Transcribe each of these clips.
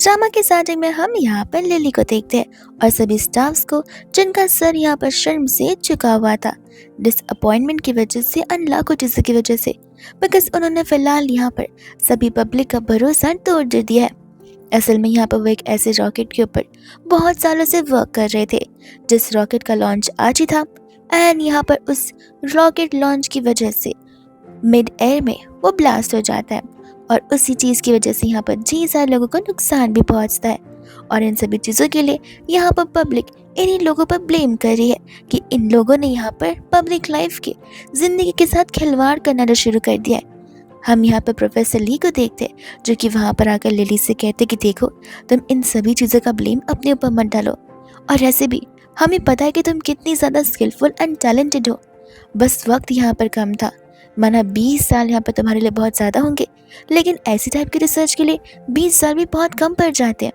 Drama के starting में हम यहाँ पर लिली को देखते हैं और सभी स्टाफ्स को, जिनका सर यहाँ पर शर्म से झुका हुआ था, डिसअपॉइंटमेंट की वजह से, लाखों चीज़ों की वजह से, बिकॉज उन्होंने फिलहाल यहाँ पर सभी पब्लिक का भरोसा तोड़ दे दिया है। असल में यहाँ पर वो एक ऐसे रॉकेट के ऊपर बहुत सालों से वर्क कर रहे थे, जिस रॉकेट का लॉन्च आज ही था। एंड यहाँ पर उस रॉकेट लॉन्च की वजह से मिड एयर में वो ब्लास्ट हो जाता है और उसी चीज़ की वजह से यहाँ पर ढेर सारे लोगों को नुकसान भी पहुँचता है। और इन सभी चीज़ों के लिए यहाँ पर पब्लिक इन्हीं लोगों पर ब्लेम कर रही है कि इन लोगों ने यहाँ पर पब्लिक लाइफ के ज़िंदगी के साथ खिलवाड़ करना जो शुरू कर दिया है। हम यहाँ पर प्रोफेसर ली को देखते हैं, जो कि वहाँ पर आकर लिली से कहते कि देखो, तुम इन सभी चीज़ों का ब्लेम अपने ऊपर मत डालो, और ऐसे भी हमें पता है कि तुम कितनी ज़्यादा स्किलफुल एंड टैलेंटेड हो। बस वक्त यहाँ पर कम था, माना 20 साल यहाँ पर तुम्हारे लिए बहुत ज़्यादा होंगे, लेकिन ऐसी टाइप की रिसर्च के लिए 20 साल भी बहुत कम पड़ जाते हैं।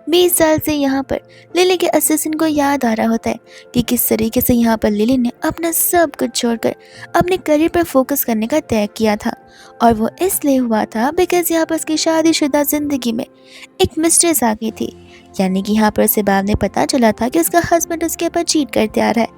20 साल से यहाँ पर लिली के असिस्टेंट को याद आ रहा होता है कि किस तरीके से यहाँ पर लिली ने अपना सब कुछ छोड़कर अपने करियर पर फोकस करने का तय किया था। और वो इसलिए हुआ था बिकॉज यहाँ पर उसकी शादीशुदा ज़िंदगी में एक मिस्ट्रेस आ गई थी, यानी कि यहाँ पर उसे बाद में पता चला था कि उसका हस्बैंड उसके ऊपर चीट करते आ रहा है।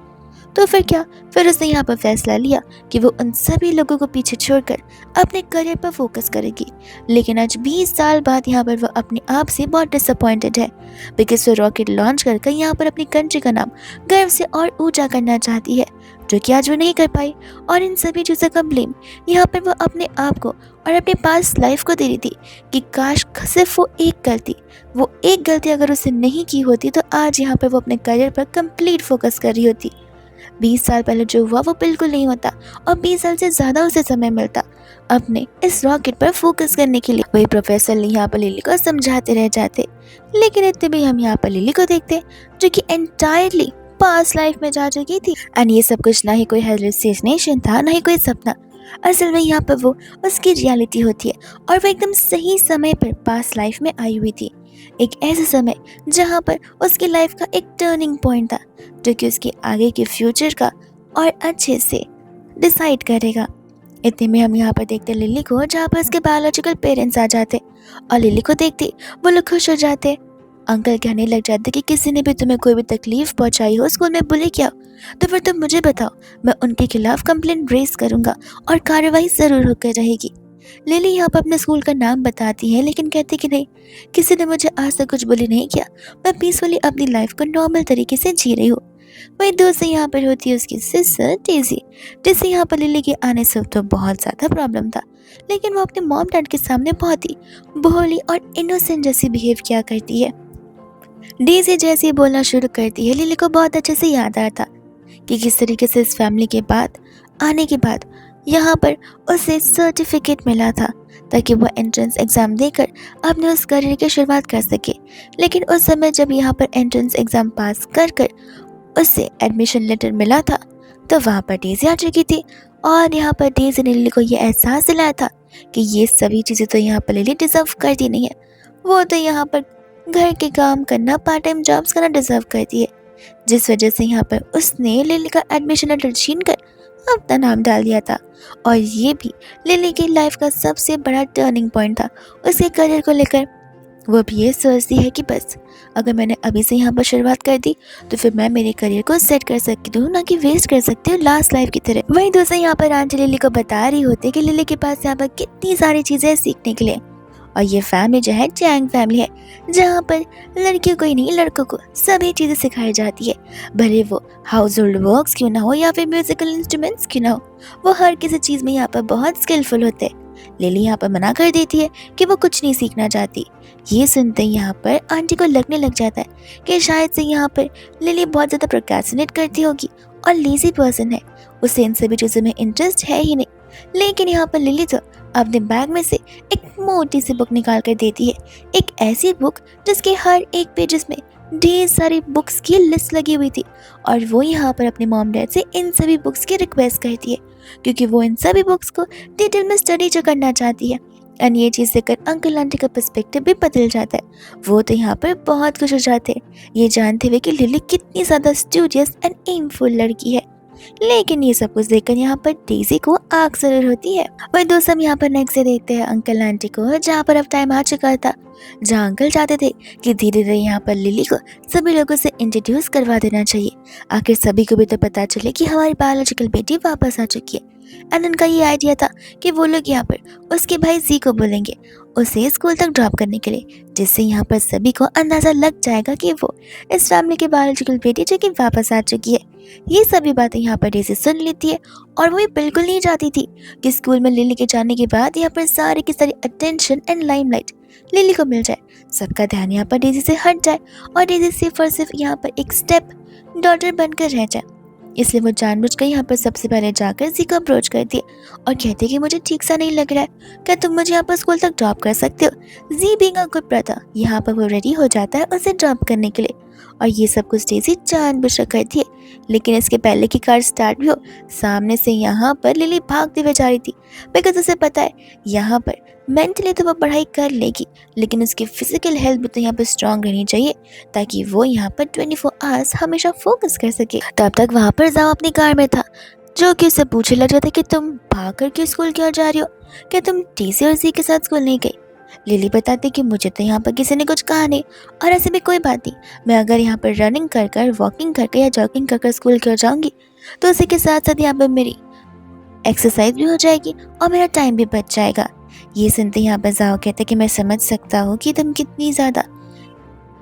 तो फिर क्या, फिर उसने यहाँ पर फैसला लिया कि वो उन सभी लोगों को पीछे छोड़कर अपने करियर पर फोकस करेगी। लेकिन आज 20 साल बाद यहाँ पर वो अपने आप से बहुत डिसअपॉइंटेड है, बिकॉज वो रॉकेट लॉन्च करके यहाँ पर अपनी कंट्री का नाम गर्व से और ऊंचा करना चाहती है, जो कि आज वो नहीं कर पाई। और इन सभी चीज़ों का ब्लेम यहाँ पर वो अपने आप को और अपने पास लाइफ को दे रही थी कि काश सिर्फ वो एक गलती अगर उसे नहीं की होती तो आज यहाँ पर वो अपने करियर पर कंप्लीट फोकस कर रही होती। 20 साल पहले जो हुआ वो बिल्कुल नहीं होता, और 20 साल से ज़्यादा उसे समय मिलता अपने इस रॉकेट पर फोकस करने के लिए। वही प्रोफेसर यहाँ पर लिली को समझाते रह जाते, लेकिन इतने भी हम यहाँ पर लिली को देखते जो कि एंटायरली पास्ट लाइफ में जा चुकी थी। एंड ये सब कुछ ना ही कोई हेलुसिनेशन था, ना ही कोई सपना। असल में यहाँ पर वो उसकी रियलिटी होती है, और वो एकदम सही समय पर पास्ट लाइफ में आई हुई थी। एक ऐसे समय जहाँ पर उसकी लाइफ का एक टर्निंग पॉइंट था, जो कि उसके आगे के फ्यूचर का और अच्छे से डिसाइड करेगा। इतने में हम यहाँ पर देखते लिली को, जहाँ पर उसके बायोलॉजिकल पेरेंट्स आ जाते और लिली को देखते वो लोग खुश हो जाते। अंकल कहने लग जाते कि किसी ने भी तुम्हें कोई भी तकलीफ पहुँचाई हो, स्कूल में बुली किया तो फिर तुम मुझे बताओ, मैं उनके खिलाफ कंप्लेंट रेज करूँगा और कार्रवाई ज़रूर होकर रहेगी। लिली यहाँ पर अपने स्कूल का नाम बताती है, लेकिन कहती कि नहीं, किसी ने मुझे आज तक कुछ बुली नहीं किया, मैं पीसफुली अपनी लाइफ को नॉर्मल तरीके से जी रही हूँ। वही दूसरी यहाँ पर होती है उसकी सिस्टर डेज़ी, जिससे यहाँ पर लिली के आने से तो बहुत ज़्यादा प्रॉब्लम था, लेकिन वो अपने मॉम डैड के सामने बहुत ही भोली और इनोसेंट जैसी बिहेव किया करती है। डेज़ी जैसे ही बोलना शुरू करती है, लिली को बहुत अच्छे से याद आता कि किस तरीके से इस फैमिली के बाद आने के बाद यहाँ पर उसे सर्टिफिकेट मिला था, ताकि वह एंट्रेंस एग्ज़ाम देकर अपने उस करियर की शुरुआत कर सके। लेकिन उस समय जब यहाँ पर एंट्रेंस एग्ज़ाम पास कर कर उसे एडमिशन लेटर मिला था, तो वहाँ पर डेज़ी आ चुकी थी, और यहाँ पर डेज़ी ने लिली को ये एहसास दिलाया था कि ये सभी चीज़ें तो यहाँ पर लिली डिज़र्व करती नहीं है, वो तो यहाँ पर घर के काम करना, पार्ट टाइम जॉब्स करना डिज़र्व करती है, जिस वजह से यहाँ पर उसने लिली का एडमिशन लेटर छीन कर अपना नाम डाल दिया था। और ये भी लिली की लाइफ का सबसे बड़ा टर्निंग पॉइंट था उसके करियर को लेकर। वो भी ये सोचती है कि बस अगर मैंने अभी से यहाँ पर शुरुआत कर दी तो फिर मैं मेरे करियर को सेट कर सकती हूँ, ना कि वेस्ट कर सकती हूँ लास्ट लाइफ की तरह। वहीं दूसरे यहाँ पर आंटी लिली को बता रही होती कि लिली के पास यहाँ पर कितनी सारी चीज़ें सीखने के लिए, और ये फैमिली जो है चैंग फैमिली है, जहाँ पर लड़कियों को ही नहीं लड़कों को सभी चीज़ें सिखाई जाती है, भले वो हाउस होल्ड वर्क्स क्यों ना हो या फिर म्यूजिकल इंस्ट्रूमेंट्स क्यों ना हो, वो हर किसी चीज़ में यहाँ पर बहुत स्किलफुल होते हैं। लिली यहाँ पर मना कर देती है कि वो कुछ नहीं सीखना चाहती। ये सुनते ही यहाँ पर आंटी को लगने लग जाता है कि शायद से यहाँ पर लिली बहुत ज़्यादा प्रोक्रेस्टिनेट करती होगी और लेज़ी पर्सन है, उसे इन सभी चीज़ों में इंटरेस्ट है ही नहीं। लेकिन यहाँ पर लिली तो अपने बैग में से एक मोटी सी बुक निकाल कर देती है, एक ऐसी बुक जिसके हर एक पेजेस में ढेर सारी बुक्स की लिस्ट लगी हुई थी, और वो यहाँ पर अपने मॉम डैड से इन सभी बुक्स की रिक्वेस्ट करती है, क्योंकि वो इन सभी बुक्स को डिटेल में स्टडी जो करना चाहती है। एंड ये चीज़ देखकर अंकल आंटी का पर्सपेक्टिव भी बदल जाता है। वो तो यहाँ पर बहुत खुश हो जाते हैं, ये जानते हुए कि लिली कितनी ज़्यादा स्टूडियस एंड एमफुल लड़की है। लेकिन ये सब कुछ देखकर यहाँ पर डेज़ी को आग जरूर होती है। वही दोस्त हम यहाँ पर नेक्स्ट डे देखते हैं अंकल आंटी को, जहाँ पर अब टाइम आ चुका था, जहाँ अंकल चाहते थे कि धीरे धीरे यहाँ पर लिली को सभी लोगों से इंट्रोड्यूस करवा देना चाहिए। आखिर सभी को भी तो पता चले कि हमारी बायोलॉजिकल बेटी वापस आ चुकी है। एंड उनका ये आइडिया था कि वो लोग यहाँ पर उसके भाई जी को बोलेंगे उसे स्कूल तक ड्रॉप करने के लिए, जिससे यहाँ पर सभी को अंदाज़ा लग जाएगा कि वो इस फैमिली की बायोलॉजिकल बेटी जो कि वापस आ चुकी है। ये सभी बातें यहाँ पर डेज़ी सुन लेती है और वो ये बिल्कुल नहीं चाहती थी कि स्कूल में लिली के जाने के बाद यहाँ पर सारी की सारी अटेंशन एंड लाइमलाइट लिली को मिल जाए। सबका ध्यान यहाँ पर डेज़ी से हट जाए और डेज़ी सिर्फ और सिर्फ यहाँ पर एक स्टेप डॉटर बनकर रह जाए। इसलिए वो जानबूझकर यहाँ पर सबसे पहले जाकर जी को अप्रोच करती है और कहती है कि मुझे ठीक सा नहीं लग रहा है, क्या तुम मुझे यहाँ पर स्कूल तक ड्रॉप कर सकते हो। जी बीइंग अ गुड ब्रदर यहाँ पर वो रेडी हो जाता है उसे ड्रॉप करने के लिए और ये सब कुछ डेज़ी जानबूझकर करती है। लेकिन इसके पहले की कार स्टार्ट भी हो, सामने से यहाँ पर लिली भागते हुए जा रही थी, बिकॉज उसे पता है यहाँ पर मेंटली तो वो पढ़ाई कर लेगी, लेकिन उसकी फिजिकल हेल्थ भी तो यहाँ पर स्ट्रांग रहनी चाहिए ताकि वो यहाँ पर 24 आवर्स हमेशा फोकस कर सके। तब तक वहाँ पर जाओ अपनी कार में था, जो कि उससे पूछने लग जाता कि तुम भाग कर के स्कूल क्यों जा रही हो, क्या तुम टीसी और जी के साथ स्कूल नहीं गई। लिली बताती कि मुझे तो यहाँ पर किसी ने कुछ कहा नहीं और ऐसे भी कोई बात नहीं, मैं अगर यहाँ पर रनिंग कर कर, वॉकिंग करके या जॉगिंग कर कर स्कूल क्यों जाऊँगी, तो उसी के साथ साथ यहाँ पर मेरी एक्सरसाइज भी हो जाएगी और मेरा टाइम भी बच जाएगा। ये सुनते यहाँ पर जाओ कहते कि मैं समझ सकता हूँ कि तुम कितनी ज़्यादा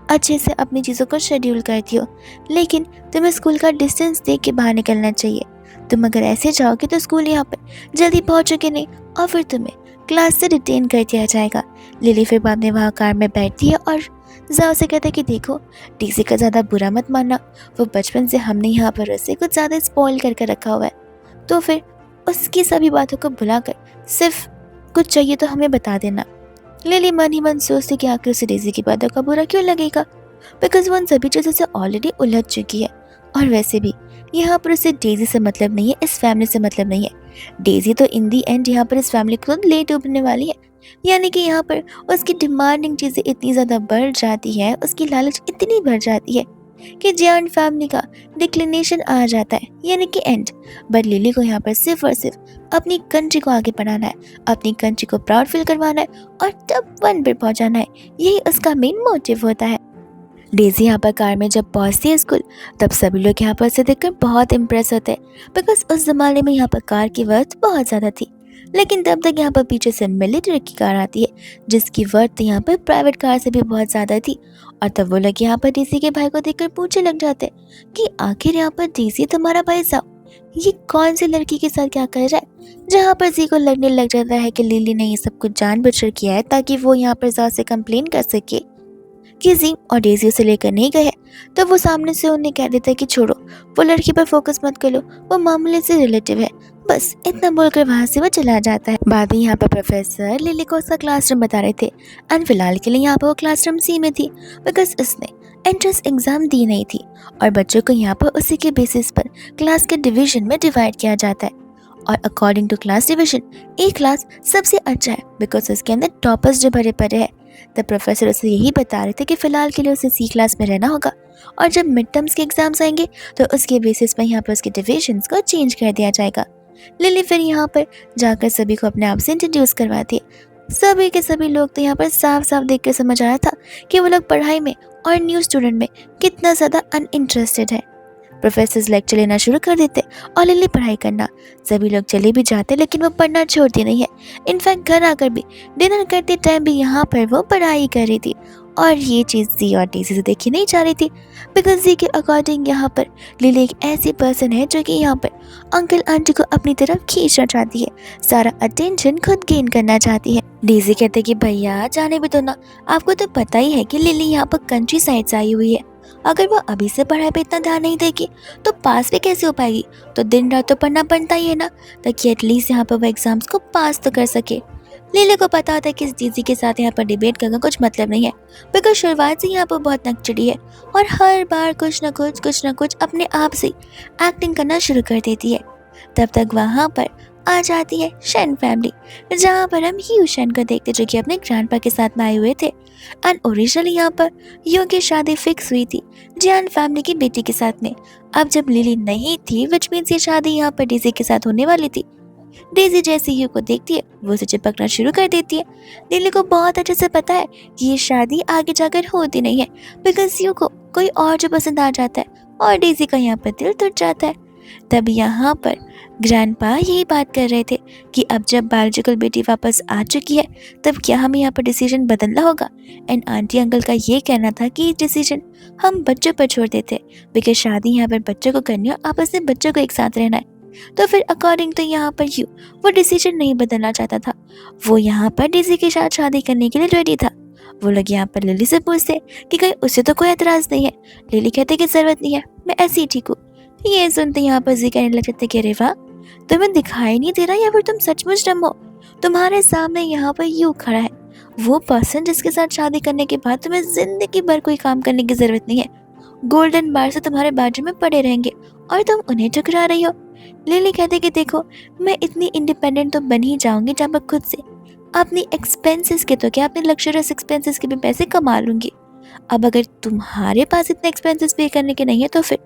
अच्छे से अपनी चीज़ों को शेड्यूल करती हो, लेकिन तुम्हें स्कूल का डिस्टेंस देख के बाहर निकलना चाहिए। तुम अगर ऐसे जाओगे तो स्कूल यहाँ पर जल्दी पहुँचोगे नहीं और फिर तुम्हें क्लास से डिटेन कर दिया जाएगा। लिली फिर बाद में वहाँ कार में बैठती है और जाओ से कहते कि देखो डीसी का ज़्यादा बुरा मत मानना, वो बचपन से हमने यहाँ पर उसे कुछ ज़्यादा स्पॉइल करके रखा हुआ है, तो फिर उसकी सभी बातों को भुलाकर सिर्फ कुछ चाहिए तो हमें बता देना। लिली मन ही मन सोचती कि आखिर उसे डेज़ी की बातों का बुरा क्यों लगेगा, बिकॉज वो उन सभी चीज़ों से ऑलरेडी उलझ चुकी है। और वैसे भी यहाँ पर उसे डेज़ी से मतलब नहीं है, इस फैमिली से मतलब नहीं है। डेज़ी तो इन दी एंड यहाँ पर इस फैमिली को लेट उभरने वाली है, यानी कि यहाँ पर उसकी डिमांडिंग चीज़ें इतनी ज़्यादा बढ़ जाती है, उसकी लालच इतनी बढ़ जाती है कि जॉइंट फैमिली का डिक्लिनेशन आ जाता है, यानी कि एंड। बट लिली को यहाँ पर सिर्फ और सिर्फ अपनी कंट्री को आगे बढ़ाना है, अपनी कंट्री को प्राउड फील करवाना है और टॉप 1 पर पहुँचाना है, यही उसका मेन मोटिव होता है। डेज़ी यहाँ पर कार में जब पहुँचती है स्कूल, तब सभी लोग यहाँ पर उसे देखकर बहुत इम्प्रेस होते हैं, बिकॉज उस ज़माने में यहाँ पर कार की वर्थ बहुत ज़्यादा थी। लेकिन तब तक यहाँ पर पीछे से मिलिट्री की कार आती है जिसकी वर्थ यहाँ पर प्राइवेट कार से भी बहुत ज़्यादा थी। और तब वो लोग यहाँ पर डीसी के भाई को देखकर पूछने लग जाते हैं कि आखिर यहाँ पर डीसी तुम्हारा भाई साहब ये कौन सी लड़की के साथ क्या कर रहा है। जहाँ पर जी को लगने लग जाता है कि लिली ने ये सब कुछ जानबूझकर किया है ताकि वो यहाँ पर जा से कंप्लेन कर सके कि जी और डेज़ी उसे लेकर नहीं गए, तो वो सामने से उन्हें कह देता है कि छोड़ो वो लड़की पर फोकस मत करो, वो मामूली से रिलेटिव है, बस इतना बोलकर वहाँ से वो चला जाता है। बाद में यहाँ पर प्रोफेसर लिली को उसका क्लासरूम बता रहे थे एंड फिलहाल के लिए यहाँ पर वो क्लासरूम सी में थी, बिकॉज उसने एंट्रेंस एग्जाम दी नहीं थी और बच्चों को यहाँ पर उसी के बेसिस पर क्लास के डिवीजन में डिवाइड किया जाता है। और according to class division A class सबसे अच्छा है बिकॉज उसके अंदर टॉपर्स जो भरे पड़े हैं। तब प्रोफेसर उसे यही बता रहे थे कि फ़िलहाल के लिए उसे सी क्लास में रहना होगा और जब मिड टर्म्स के एग्जाम्स आएंगे तो उसके बेसिस पर यहाँ पर उसके डिविजन्स को चेंज कर दिया जाएगा। लिली फिर यहाँ पर जाकर सभी को अपने आप से इंट्रोड्यूस करवाती है। सभी के सभी लोग तो यहाँ पर साफ साफ देख कर समझ आया था कि वो लोग पढ़ाई में और न्यू स्टूडेंट में कितना ज़्यादा अनइंटरेस्टेड है। प्रोफेसर लेक्चर लेना शुरू कर देते और लिली पढ़ाई करना। सभी लोग चले भी जाते लेकिन वो पढ़ना छोड़ती नहीं है। इनफैक्ट घर आकर भी डिनर करते टाइम भी यहाँ पर वो पढ़ाई कर रही थी और ये चीज़ जी और डेज़ी से देखी नहीं जा रही थी, बिकॉज जी के अकॉर्डिंग यहाँ पर लिली एक ऐसी पर्सन है जो कि यहाँ पर अंकल आंटी को अपनी तरफ खींचना चाहती है, सारा अटेंशन खुद गेन करना चाहती है। डेज़ी कहते कि भैया जाने भी दो ना, आपको तो पता ही है कि लिली यहाँ पर कंट्री साइड से आई हुई है, अगर वो अभी से पढ़ाई पे इतना ध्यान नहीं देगी तो पास भी कैसे हो पाएगी, तो दिन रात तो पढ़ना पड़ता ही है ना, ताकि एटलीस्ट यहाँ पर वो एग्जाम्स को पास तो कर सके। लिली को पता होता है कि इस दीदी के साथ यहाँ पर डिबेट करना कुछ मतलब नहीं है, बिकॉज शुरुआत से यहाँ पर बहुत नकचड़ी है और हर बार कुछ ना कुछ अपने आप से एक्टिंग करना शुरू कर देती है। तब तक वहाँ पर आ जाती है शन फैमिली, जहाँ पर हम ह्यू शन को देखते जो कि अपने ग्रैंडपा के साथ में आए हुए थे। एंड ओरिजिनली यहाँ पर यू की शादी फिक्स हुई थी जियान फैमिली की बेटी के साथ में। अब जब लिली नहीं थी विच मीन्स ये शादी यहाँ पर डेजी के साथ होने वाली थी। डेजी जैसे यू को देखती है वो उसे चिपकना शुरू कर देती है। लिली को बहुत अच्छे से पता है कि ये शादी आगे जाकर होती नहीं है बिकॉज यू को कोई और जो पसंद आ जाता है और डेजी का यहाँ पर दिल टूट जाता है। तब यहाँ पर ग्रैंडपा यही बात कर रहे थे कि अब जब बायोलॉजिकल बेटी वापस आ चुकी है तब क्या हमें यहाँ पर डिसीजन बदलना होगा। एंड आंटी अंकल का ये कहना था कि डिसीजन हम बच्चों पर छोड़ देते बिकॉज शादी यहाँ पर बच्चों को करनी है और आपस में बच्चों को एक साथ रहना है। तो फिर अकॉर्डिंग तो यहाँ पर यू वो डिसीजन नहीं बदलना चाहता था। वो यहाँ पर डेजी के साथ शादी करने के लिए रेडी था। वो लोग यहाँ पर लिली से पूछते कि कहीं उसे तो कोई एतराज नहीं है। लिली कहते कि जरूरत नहीं है, मैं ऐसी ही ठीक हूँ। ये सुनते यहाँ पर जी कहने लग जाते कि अरे वाह, तुम्हें दिखाई नहीं दे रहा या फिर तुम सचमुच डम हो। तुम्हारे सामने यहाँ पर यू खड़ा है, वो पर्सन जिसके साथ शादी करने के बाद तुम्हें जिंदगी भर कोई काम करने की जरूरत नहीं है। गोल्डन बार से तुम्हारे बाजू में पड़े रहेंगे और तुम उन्हें ठुकरा रही हो। लिली कहते कि देखो, मैं इतनी इंडिपेंडेंट तो बन ही जाऊंगी जब मैं खुद से अपनी एक्सपेंसेस के तो क्या अपने लग्जरियस एक्सपेंसेस के भी पैसे कमा लूंगी। अब अगर तुम्हारे पास इतने एक्सपेंसेस पे करने के नहीं है तो फिर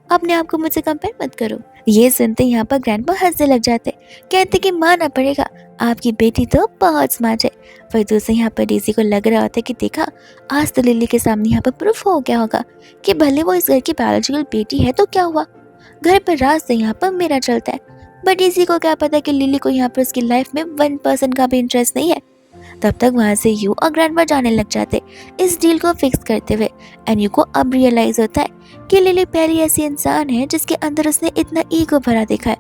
अपने आप को मुझसे कंपेयर मत करो। ये सुनते यहाँ पर ग्रैंडपा हंसने लग जाते, कहते कि मानना पड़ेगा आपकी बेटी तो बहुत स्मार्ट है। फिर दूसरे यहाँ पर डेजी को लग रहा होता है कि देखा, आज तो लिली के सामने यहाँ पर प्रूफ हो गया होगा कि भले वो इस घर की बायोलॉजिकल बेटी है तो क्या हुआ, घर पर राज से यहाँ पर मेरा चलता है। बट डेजी को क्या पता कि लिली को यहाँ पर उसकी लाइफ में 1% का भी इंटरेस्ट नहीं है। तब तक वहाँ से यू और ग्रैंडपा जाने लग जाते इस डील को फिक्स करते हुए। एंड यू को अब रियलाइज होता है कि लिली पहली ऐसी इंसान है जिसके अंदर उसने इतना ईगो भरा देखा है।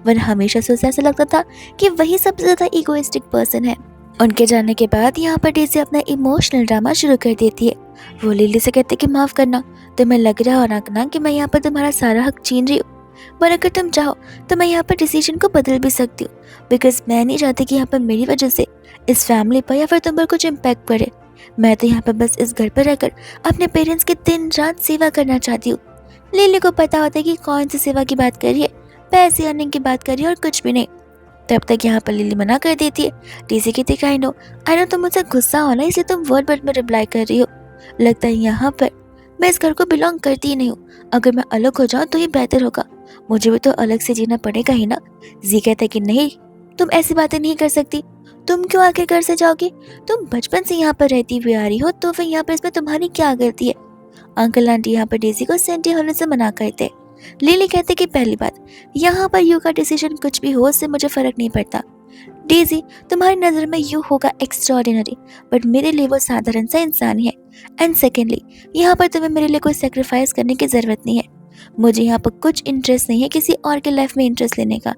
वरना हमेशा से उसे ऐसा लगता था कि वही सबसे ज्यादा ईगोइस्टिक पर्सन है। उनके जाने के बाद यहाँ पर डेजी अपना इमोशनल ड्रामा शुरू कर देती है। वो लिली से कहते कि माफ करना, तुम्हें लग रहा हो ना कि मैं यहाँ पर तुम्हारा सारा हक छीन रही हूँ, पर अगर तुम चाहो तो मैं यहाँ पर डिसीजन को बदल भी सकती हूँ बिकॉज मैं नहीं चाहती कि यहाँ पर मेरी वजह से इस फैमिली पर या फिर तुम पर कुछ इम्पैक्ट पड़े। मैं तो यहाँ पर बस इस घर पर रहकर अपने पेरेंट्स की दिन रात सेवा करना चाहती हूँ। लिली को पता होता है कि कौन सी सेवा की बात कर रही है, पैसे अर्निंग की बात कर रही है और कुछ भी नहीं। तब तक यहाँ पर लिली मना कर देती है। डेजी कहती है आई नो तुम मुझसे गुस्सा हो ना, इसलिए तुम वर्ड वर्ड में रिप्लाई कर रही हो। लगता है यहाँ पर मैं इस घर को बिलोंग करती ही नहीं हूँ, अगर मैं अलग हो जाऊँ तो ये बेहतर होगा, मुझे भी तो अलग से जीना पड़ेगा ही ना। जी कहता है कि नहीं, तुम ऐसी बातें नहीं कर सकती, तुम क्यों आके घर से जाओगी, तुम बचपन से यहाँ पर रहती हुई आ रही हो तो फिर यहाँ पर इसमें तुम्हारी क्या गलती है। अंकल आंटी यहाँ पर डेजी को सेंटी होने से मना करते। लिली कहते कि पहली बात, यहाँ पर यू का डिसीजन कुछ भी हो उससे मुझे फर्क नहीं पड़ता। डेजी, तुम्हारी नज़र में यू होगा एक्स्ट्रॉर्डिनरी बट मेरे लिए वो साधारण सा इंसान है। एंड सेकेंडली, यहाँ पर तुम्हें मेरे लिए कोई सेक्रीफाइस करने की ज़रूरत नहीं है। मुझे यहाँ पर कुछ इंटरेस्ट नहीं है किसी और के लाइफ में इंटरेस्ट लेने का।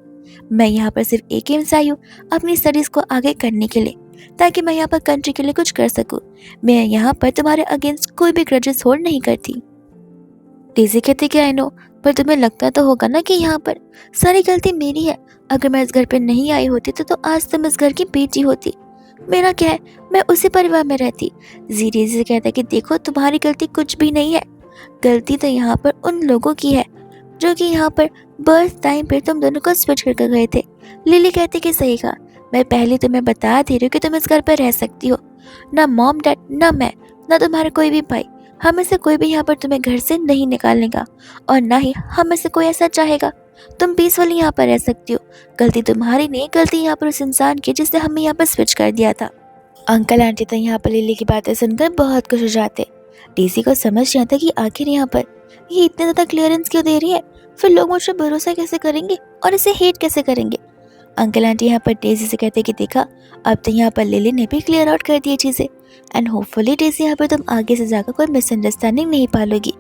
मैं यहाँ पर सिर्फ एक ही इंसान हूँ अपनी स्टडीज़ को आगे करने के लिए, ताकि मैं यहाँ पर कंट्री के लिए कुछ कर सकूँ। मैं यहाँ पर तुम्हारे अगेंस्ट कोई भी ग्रजेस होल्ड नहीं करती। डेजी कहती कि आई नो, पर तुम्हें लगता तो होगा ना कि यहाँ पर सारी गलती मेरी है। अगर मैं इस घर पे नहीं आई होती तो आज तुम इस घर की बेटी होती। मेरा क्या है, मैं उसी परिवार में रहती। जी डेजी से कहता है कि देखो, तुम्हारी गलती कुछ भी नहीं है, गलती तो यहाँ पर उन लोगों की है जो कि यहाँ पर बर्थ टाइम पे तुम दोनों को स्विच करके गए थे। लिली कहती कि सही कहा, मैं पहले तुम्हें बता दे रही हूँ कि तुम इस घर पर रह सकती हो। ना मॉम डैड, ना मैं, ना तुम्हारा कोई भी भाई, हमें से कोई भी यहाँ पर तुम्हें घर से नहीं निकालेगा और ना ही हमें से कोई ऐसा चाहेगा। तुम पीसफुली यहाँ पर रह सकती हो। गलती तुम्हारी नहीं, गलती यहाँ पर उस इंसान की जिसने हमें यहाँ पर स्विच कर दिया था। अंकल आंटी तो यहाँ पर लिली की बातें सुनकर बहुत खुश हो जाते। डेजी को समझ नहीं आता कि आखिर यहाँ पर ये इतने ज़्यादा क्लियरेंस क्यों दे रही है, फिर लोग मुझ पर भरोसा कैसे करेंगे और इसे हेट कैसे करेंगे। अंकल आंटी यहाँ पर डेजी से कहते कि देखा, अब तो यहाँ पर लिली ने भी क्लियर आउट कर दी चीज़ें एंड होपफुली डेजी यहाँ पर तुम आगे से जाकर कोई मिसअंडरस्टैंडिंग नहीं पालोगी।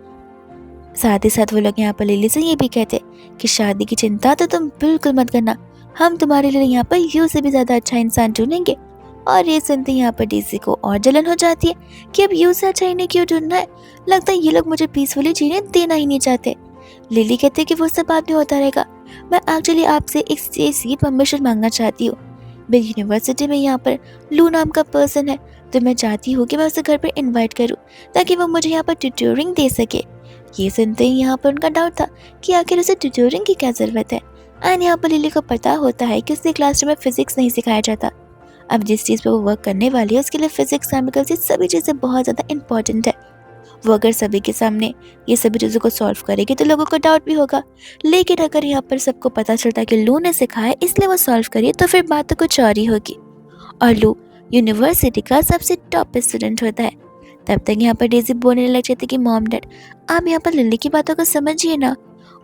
साथ ही साथ वो लोग यहाँ पर लिली से ये भी कहते कि शादी की चिंता तो तुम बिल्कुल मत करना, हम तुम्हारे लिए यहाँ पर यू से भी ज़्यादा अच्छा इंसान ढूंढेंगे। और ये सुनते यहाँ पर डेजी को और जलन हो जाती है कि अब यू से अच्छा इन्हें क्यों ढूंढना है, लगता है ये लोग मुझे पीसफुली जीने देना ही नहीं चाहते। लिली कहते कि वो सब बाद में होता रहेगा, मैं एक्चुअली आपसे एक चीज़ की परमिशन मांगना चाहती हूँ। मेरी यूनिवर्सिटी में यहाँ पर लू नाम का पर्सन है, तो मैं चाहती हूँ कि मैं उसे घर पर इन्वाइट करूँ ताकि वो मुझे यहाँ पर ट्यूटोरिंग दे सके। ये सुनते ही यहाँ पर उनका डाउट था कि आखिर उसे ट्यूटोरिंग की क्या ज़रूरत है। एंड यहाँ पर लिली को पता होता है कि उसके क्लासरूम में फिजिक्स नहीं सिखाया जाता। अब जिस चीज़ पे वो वर्क करने वाली है उसके लिए फिजिक्स, केमिकल्स, ये सभी चीज़ें बहुत ज़्यादा इंपॉर्टेंट है। वो अगर सभी के सामने ये सभी चीज़ों को सॉल्व करेगी तो लोगों को डाउट भी होगा। लेकिन अगर यहाँ पर सबको पता चलता है कि लू ने सिखाया इसलिए वो सॉल्व करी, तो फिर बात तो कुछ और ही होगी। और लू यूनिवर्सिटी का सबसे टॉप स्टूडेंट होता है। तब तक यहाँ पर डेज़ी बोलने लग जाती कि मॉम डैड, आप यहाँ पर लिली की बातों को समझिए ना,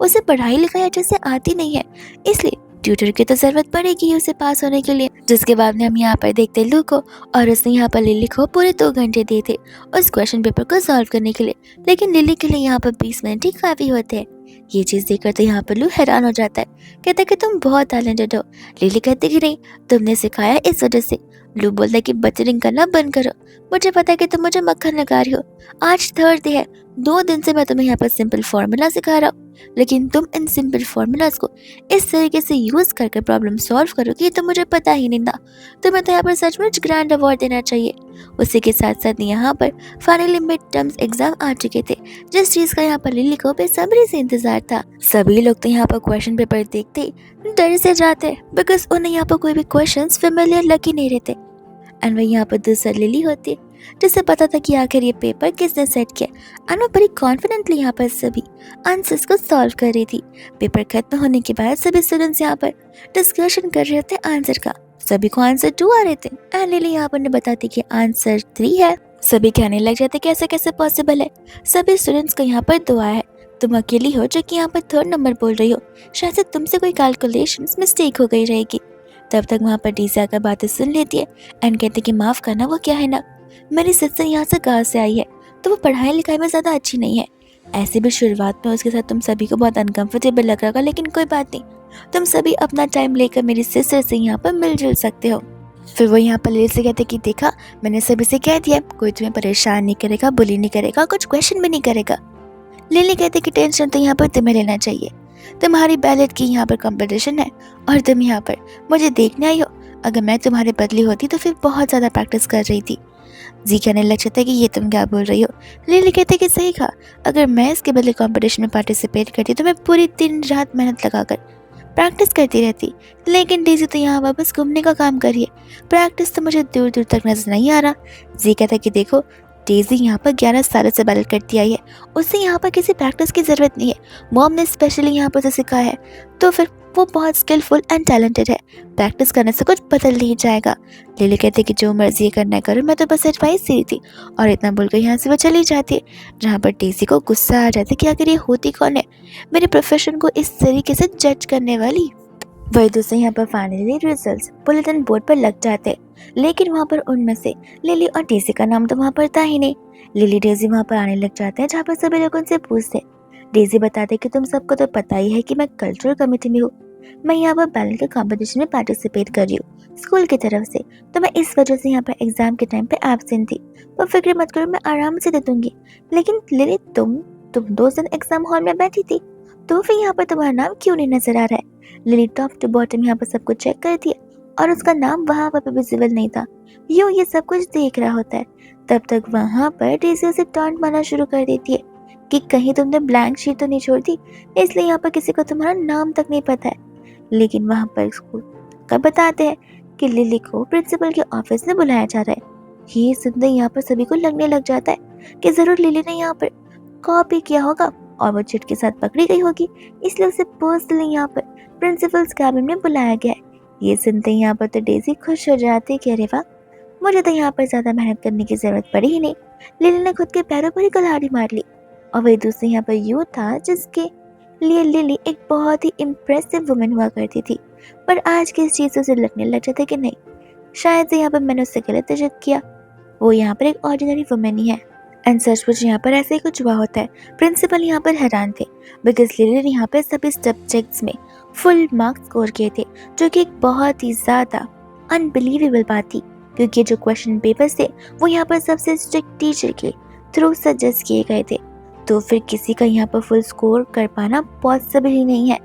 उसे पढ़ाई लिखाई अच्छे से आती नहीं है, इसलिए ट्यूटर की तो ज़रूरत पड़ेगी उसे पास होने के लिए। जिसके बाद में हम यहाँ पर देखते लू को, और उसने यहाँ पर लिली को पूरे 2 घंटे दिए थे उस क्वेश्चन पेपर को सॉल्व करने के लिए, लेकिन लिली के लिए यहाँ पर 20 मिनट ही काफ़ी होते हैं। ये चीज़ देखकर तो यहाँ पर लू हैरान हो जाता है, कहता है कि तुम बहुत टैलेंटेड हो। लिली कहती कि नहीं, तुमने सिखाया इस वजह से। लू बोलता है कि बटरिंग करना बंद करो, मुझे पता है कि तुम मुझे मक्खन लगा रही हो। आज थर्सडे है, 2 दिन से मैं तुम्हें यहाँ पर सिंपल फार्मूला सिखा रहा हूँ, लेकिन तुम इन सिंपल फार्मूलाज को इस तरीके से यूज़ करके प्रॉब्लम सॉल्व करोगे ये तो मुझे पता ही नहीं था। तुम्हें तो यहाँ पर सचमुच ग्रैंड अवार्ड देना चाहिए। उसी के साथ साथ यहाँ पर फाइनली मिड टर्म्स एग्जाम आ चुके थे, जिस चीज़ का यहाँ पर लिली को बेसब्री से इंतजार था। सभी लोग तो यहाँ पर क्वेश्चन पेपर देखते डर से जाते, बिकॉज उन्हें यहाँ पर कोई भी क्वेश्चन फेमिलियर लग ही नहीं रहते। एंड वही यहाँ पर दूसरा लिली होती है जिसे पता था कि आखिर ये पेपर किसने सेट किया, एंड वो बड़ी कॉन्फिडेंटली यहाँ पर सभी आंसर्स को सॉल्व कर रही थी। पेपर खत्म होने के बाद सभी स्टूडेंट्स यहाँ पर डिस्कशन कर रहे थे आंसर का। सभी को आंसर 2 आ रहे थे एंड लिली यहाँ पर ने बताती कि आंसर 3 है। सभी कहने लग जाते कि ऐसा कैसे पॉसिबल है, सभी स्टूडेंट्स को यहाँ पर 2 आया है, तुम अकेली हो जो कि यहाँ पर 3rd नंबर बोल रही हो, शायद से तुमसे कोई कैलकुलेशन मिस्टेक हो गई रहेगी। तब तक वहाँ पर डीसा का बातें सुन लेती है एंड कहती कि माफ़ करना, वो क्या है ना, मेरी सिस्टर यहाँ से गाँव से आई है तो वो पढ़ाई लिखाई में ज़्यादा अच्छी नहीं है। ऐसे भी शुरुआत में उसके साथ तुम सभी को बहुत अनकंफर्टेबल लग रहा होगा, लेकिन कोई बात नहीं, तुम सभी अपना टाइम लेकर मेरी सिस्टर से यहाँ पर मिलजुल सकते हो। फिर वो यहाँ पर लिली से कहते कि देखा, मैंने सभी से कह दिया, कोई तुम्हें परेशान नहीं करेगा, बुली नहीं करेगा, कुछ क्वेश्चन भी नहीं करेगा। लिली कहते कि टेंशन तो यहाँ पर तुम्हें लेना चाहिए, तुम्हारी बैलेट की यहाँ पर कंपटीशन है और तुम यहाँ पर मुझे देखने आई हो। अगर मैं तुम्हारे बदली होती तो फिर बहुत ज़्यादा प्रैक्टिस कर रही थी। जी कहने लग जाता है कि ये तुम क्या बोल रही हो। लिली कहते कि सही कहा, अगर मैं इसके बदले कंपटीशन में पार्टिसिपेट करती तो मैं पूरी दिन रात मेहनत लगाकर प्रैक्टिस करती रहती, लेकिन डेज़ी तो यहाँ वापस घूमने का काम करिए, प्रैक्टिस तो मुझे दूर दूर तक नजर नहीं आ रहा। जी कहता है कि देखो, डेज़ी यहाँ पर 11 सालों से बैलेट करती आई है, उसे यहाँ पर किसी प्रैक्टिस की ज़रूरत नहीं है, मॉम ने स्पेशली यहाँ पर उसे सिखाया है, तो फिर वो बहुत स्किलफुल एंड टैलेंटेड है, प्रैक्टिस करने से कुछ बदल नहीं जाएगा। लिली कहती कि जो मर्जी ये करना करो, मैं तो बस एडवाइस दे रही थी, और इतना बोलकर यहाँ से वो चली जाती है, जहाँ पर डेज़ी को गुस्सा आ जाता है कि आखिर ये होती कौन है, मेरे प्रोफेशन को इस तरीके से जज करने वाली। वही दूसरे यहाँ पर फाइनली रिजल्ट्स बुलेटिन बोर्ड पर लग जाते, लेकिन वहाँ पर उनमें से लिली और डेज़ी का नाम तो वहाँ पर था ही नहीं। लिली डेज़ी वहाँ पर आने लग जाते हैं, जहाँ पर सभी लोग उनसे पूछते। डेज़ी बताते कि तुम सबको तो पता ही है कि मैं कल्चरल कमेटी में हूँ, मैं यहाँ पर बैलेट के कंपटीशन में पार्टिसिपेट कर रही हूँ स्कूल की तरफ से, तो मैं इस वजह से यहाँ पर एग्जाम के टाइम पे एब्सेंट थी, तो फिक्र मत करो, मैं आराम से दे दूंगी। लेकिन लिली, तुम 2 दिन एग्जाम हॉल में बैठी थी, तो फिर यहाँ पर तुम्हारा नाम क्यों नहीं नजर आ रहा है। लिली टॉप टू बॉटम यहाँ पर सब कुछ चेक करती है और उसका नाम वहाँ पर विजिबल नहीं था। यूँ ये सब कुछ देख रहा होता है, तब तक वहाँ पर डेज़ी उसे टॉन्ट मारना शुरू कर देती है कि कहीं तुमने ब्लैंक शीट तो नहीं छोड़ दी, इसलिए यहाँ पर किसी को तुम्हारा नाम तक नहीं पता है। लेकिन वहाँ पर स्कूल का बताते हैं कि लिली को प्रिंसिपल के ऑफिस में बुलाया जा रहा है। ये सुनते यहाँ पर सभी को लगने लग जाता है कि जरूर लिली ने यहाँ पर कॉपी किया होगा और वो चिट के साथ पकड़ी गई होगी, इसलिए उसे पर्सनली यहाँ पर प्रिंसिपल्स कैबिन में बुलाया गया है। ये सुनते यहाँ पर तो डेज़ी खुश हो जाती है कि अरे वाह, मुझे तो यहाँ पर ज़्यादा मेहनत करने की ज़रूरत पड़ी ही नहीं। लिली ने खुद के पैरों पर ही कुल्हाड़ी मार ली। और वही दूसरे यहाँ पर यू था जिसके लिए लिली एक बहुत ही इम्प्रेसिव वुमेन हुआ करती थी, पर आज की इस चीज़ से उसे लगने लग जाता कि नहीं, शायद से यहाँ पर मैंने उससे गलत इज्जत किया, वो यहाँ पर एक ऑर्डिनरी वुमेन ही है। एंड सचमुच यहाँ पर ऐसे ही कुछ हुआ होता है। प्रिंसिपल यहाँ पर हैरान थे बिकॉज लिली ने यहाँ पर सभी सब्जेक्ट्स में फुल मार्क्स स्कोर किए थे, जो कि एक बहुत ही ज़्यादा अनबिलीवेबल बात थी, क्योंकि जो क्वेश्चन पेपर्स थे वो यहाँ पर सबसे स्ट्रिक्ट टीचर के थ्रू सजेस्ट किए गए थे, तो फिर किसी का यहाँ पर फुल स्कोर कर पाना पॉसिबल ही नहीं है,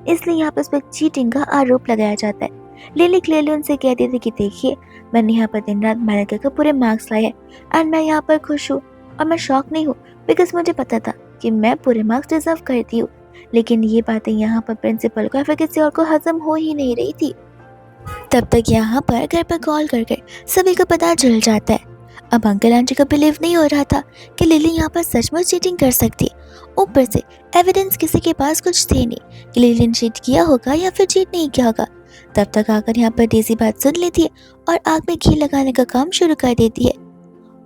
इसलिए यहाँ पर उस पर चीटिंग का आरोप लगाया जाता है। लिली क्लियरली उनसे कहती थी कि देखिए, मैंने यहाँ पर दिन रात मेहनत करके पूरे मार्क्स लाए हैं एंड मैं यहाँ पर खुश हूँ और मैं शॉक नहीं हूँ, बिकॉज मुझे पता था कि मैं पूरे मार्क्स डिजर्व करती हूँ। लेकिन ये बातें यहाँ पर प्रिंसिपल को या फिर किसी और को हजम हो ही नहीं रही थी। तब तक यहाँ पर घर पर कॉल कर कर सभी को पता चल जाता है। अब अंकल आंटी को बिलीव नहीं हो रहा था कि लिली यहाँ पर सचमुच चीटिंग कर सकती है। ऊपर से एविडेंस किसी के पास कुछ थे नहीं कि लिली ने चीट किया होगा या फिर चीट नहीं किया होगा। तब तक आकर यहाँ पर डेज़ी बात सुन लेती है और आग में घी लगाने का काम शुरू कर देती है।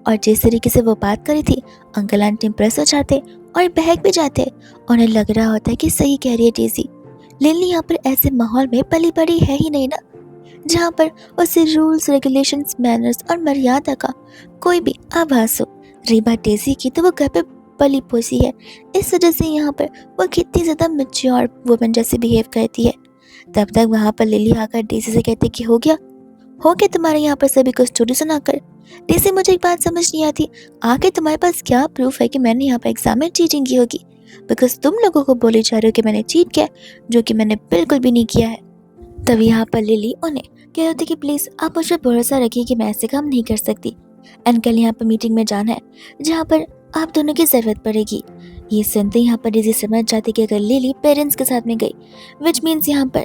और जिस तरीके से वो बात करी थी, अंकल आंटी इम्प्रेस हो जाते और बहक भी जाते। उन्हें लग रहा होता है कि सही कह रही है डेज़ी, लिली यहाँ पर ऐसे माहौल में पली बड़ी है ही नहीं ना, जहाँ पर उसे रूल्स, रेगुलेशंस, मैनर्स और मर्यादा का कोई भी आभास हो। रही बात डेज़ी की, तो वो घर पे पली पोसी है, इस वजह से यहाँ पर वो कितनी ज़्यादा मैच्योर वुमन जैसे बिहेव करती है। तब तक वहाँ पर लिली आकर डेज़ी से कहती कि हो गया तुम्हारे यहाँ पर सभी को स्टोरी सुनाकर। डेज़ी, मुझे एक बात समझ नहीं आती, आखिर तुम्हारे पास क्या प्रूफ है कि मैंने यहाँ पर एग्जाम में चीटिंग की होगी? बिकॉज तुम लोगों को बोले जा रहे हो कि मैंने चीट किया, जो कि मैंने बिल्कुल भी नहीं किया है। तभी यहाँ पर लिली उन्हें कह रही थी कि प्लीज़ आप मुझ पर भरोसा रखिए कि मैं ऐसे काम नहीं कर सकती। एंड कल यहाँ पर मीटिंग में जाना है जहाँ पर आप दोनों की ज़रूरत पड़ेगी। ये सुनते यहाँ पर डेज़ी समझ जाती कि अगर लिली पेरेंट्स के साथ में गई, विच मीन्स यहाँ पर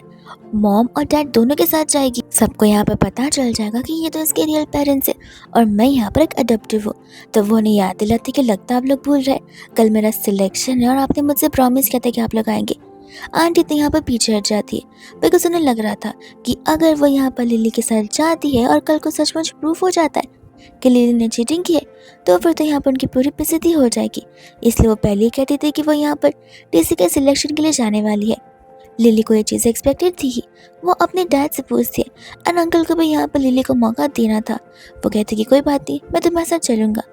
मॉम और डैड दोनों के साथ जाएगी, सबको यहाँ पर पता चल जाएगा कि ये तो इसके रियल पेरेंट्स है और मैं यहाँ पर एक अडॉप्टिव हूँ। तो वो उन्हें याद दिलाती कि लगता आप लोग भूल रहे, कल मेरा सिलेक्शन है और आपने मुझसे प्रॉमिस किया था कि आप लोग आएंगे। आंटी तो यहाँ पर पीछे हट जाती है बिकॉज उन्हें लग रहा था कि अगर वो यहाँ पर लिली के साथ जाती है और कल को सचमुच प्रूफ हो जाता है कि लिली ने चीटिंग की है, तो फिर तो यहाँ पर उनकी पूरी बेइज्जती हो जाएगी। इसलिए वो पहले ही कहती थी कि वो यहाँ पर डीसी के सिलेक्शन के लिए जाने वाली है। लिली को ये चीज़ एक्सपेक्टेड थी ही। वो अपने डैड से पूछती है एंड अंकल को भी यहाँ पर लिली को मौका देना था। वो कहते कि कोई बात नहीं, मैं तुम्हारे साथ चलूँगा।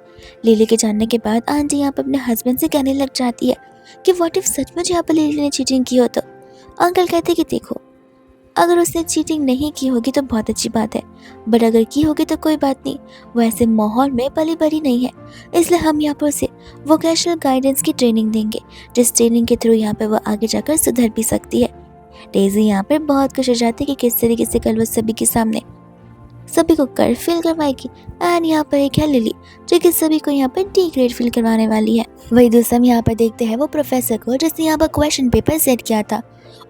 लिली के जानने के बाद आंटी यहाँ पर अपने हस्बैंड से कहने लग जाती है कि व्हाट इफ सचमुच यहाँ पर लिली ने चीटिंग की हो तो। अंकल कहते कि देखो, अगर उसने चीटिंग नहीं की होगी तो बहुत अच्छी बात है, बट अगर की होगी तो कोई बात नहीं, वो ऐसे माहौल में पली बड़ी नहीं है। इसलिए हम यहाँ पर उसे वोकेशनल गाइडेंस की ट्रेनिंग देंगे, जिस ट्रेनिंग के थ्रू यहाँ पर वो आगे जाकर सुधर भी सकती है। डेज़ी यहाँ पर बहुत खुश हो जाती है कि किस तरीके से कल वो सभी के सामने सभी को कर फील करवाएगी। एंड यहाँ पर एक है लिली जो कि सभी को यहाँ पर डी ग्रेड फील करवाने वाली है। वही दूसरा हम यहाँ पर देखते हैं वो प्रोफेसर को जिसने यहाँ पर क्वेश्चन पेपर सेट किया था।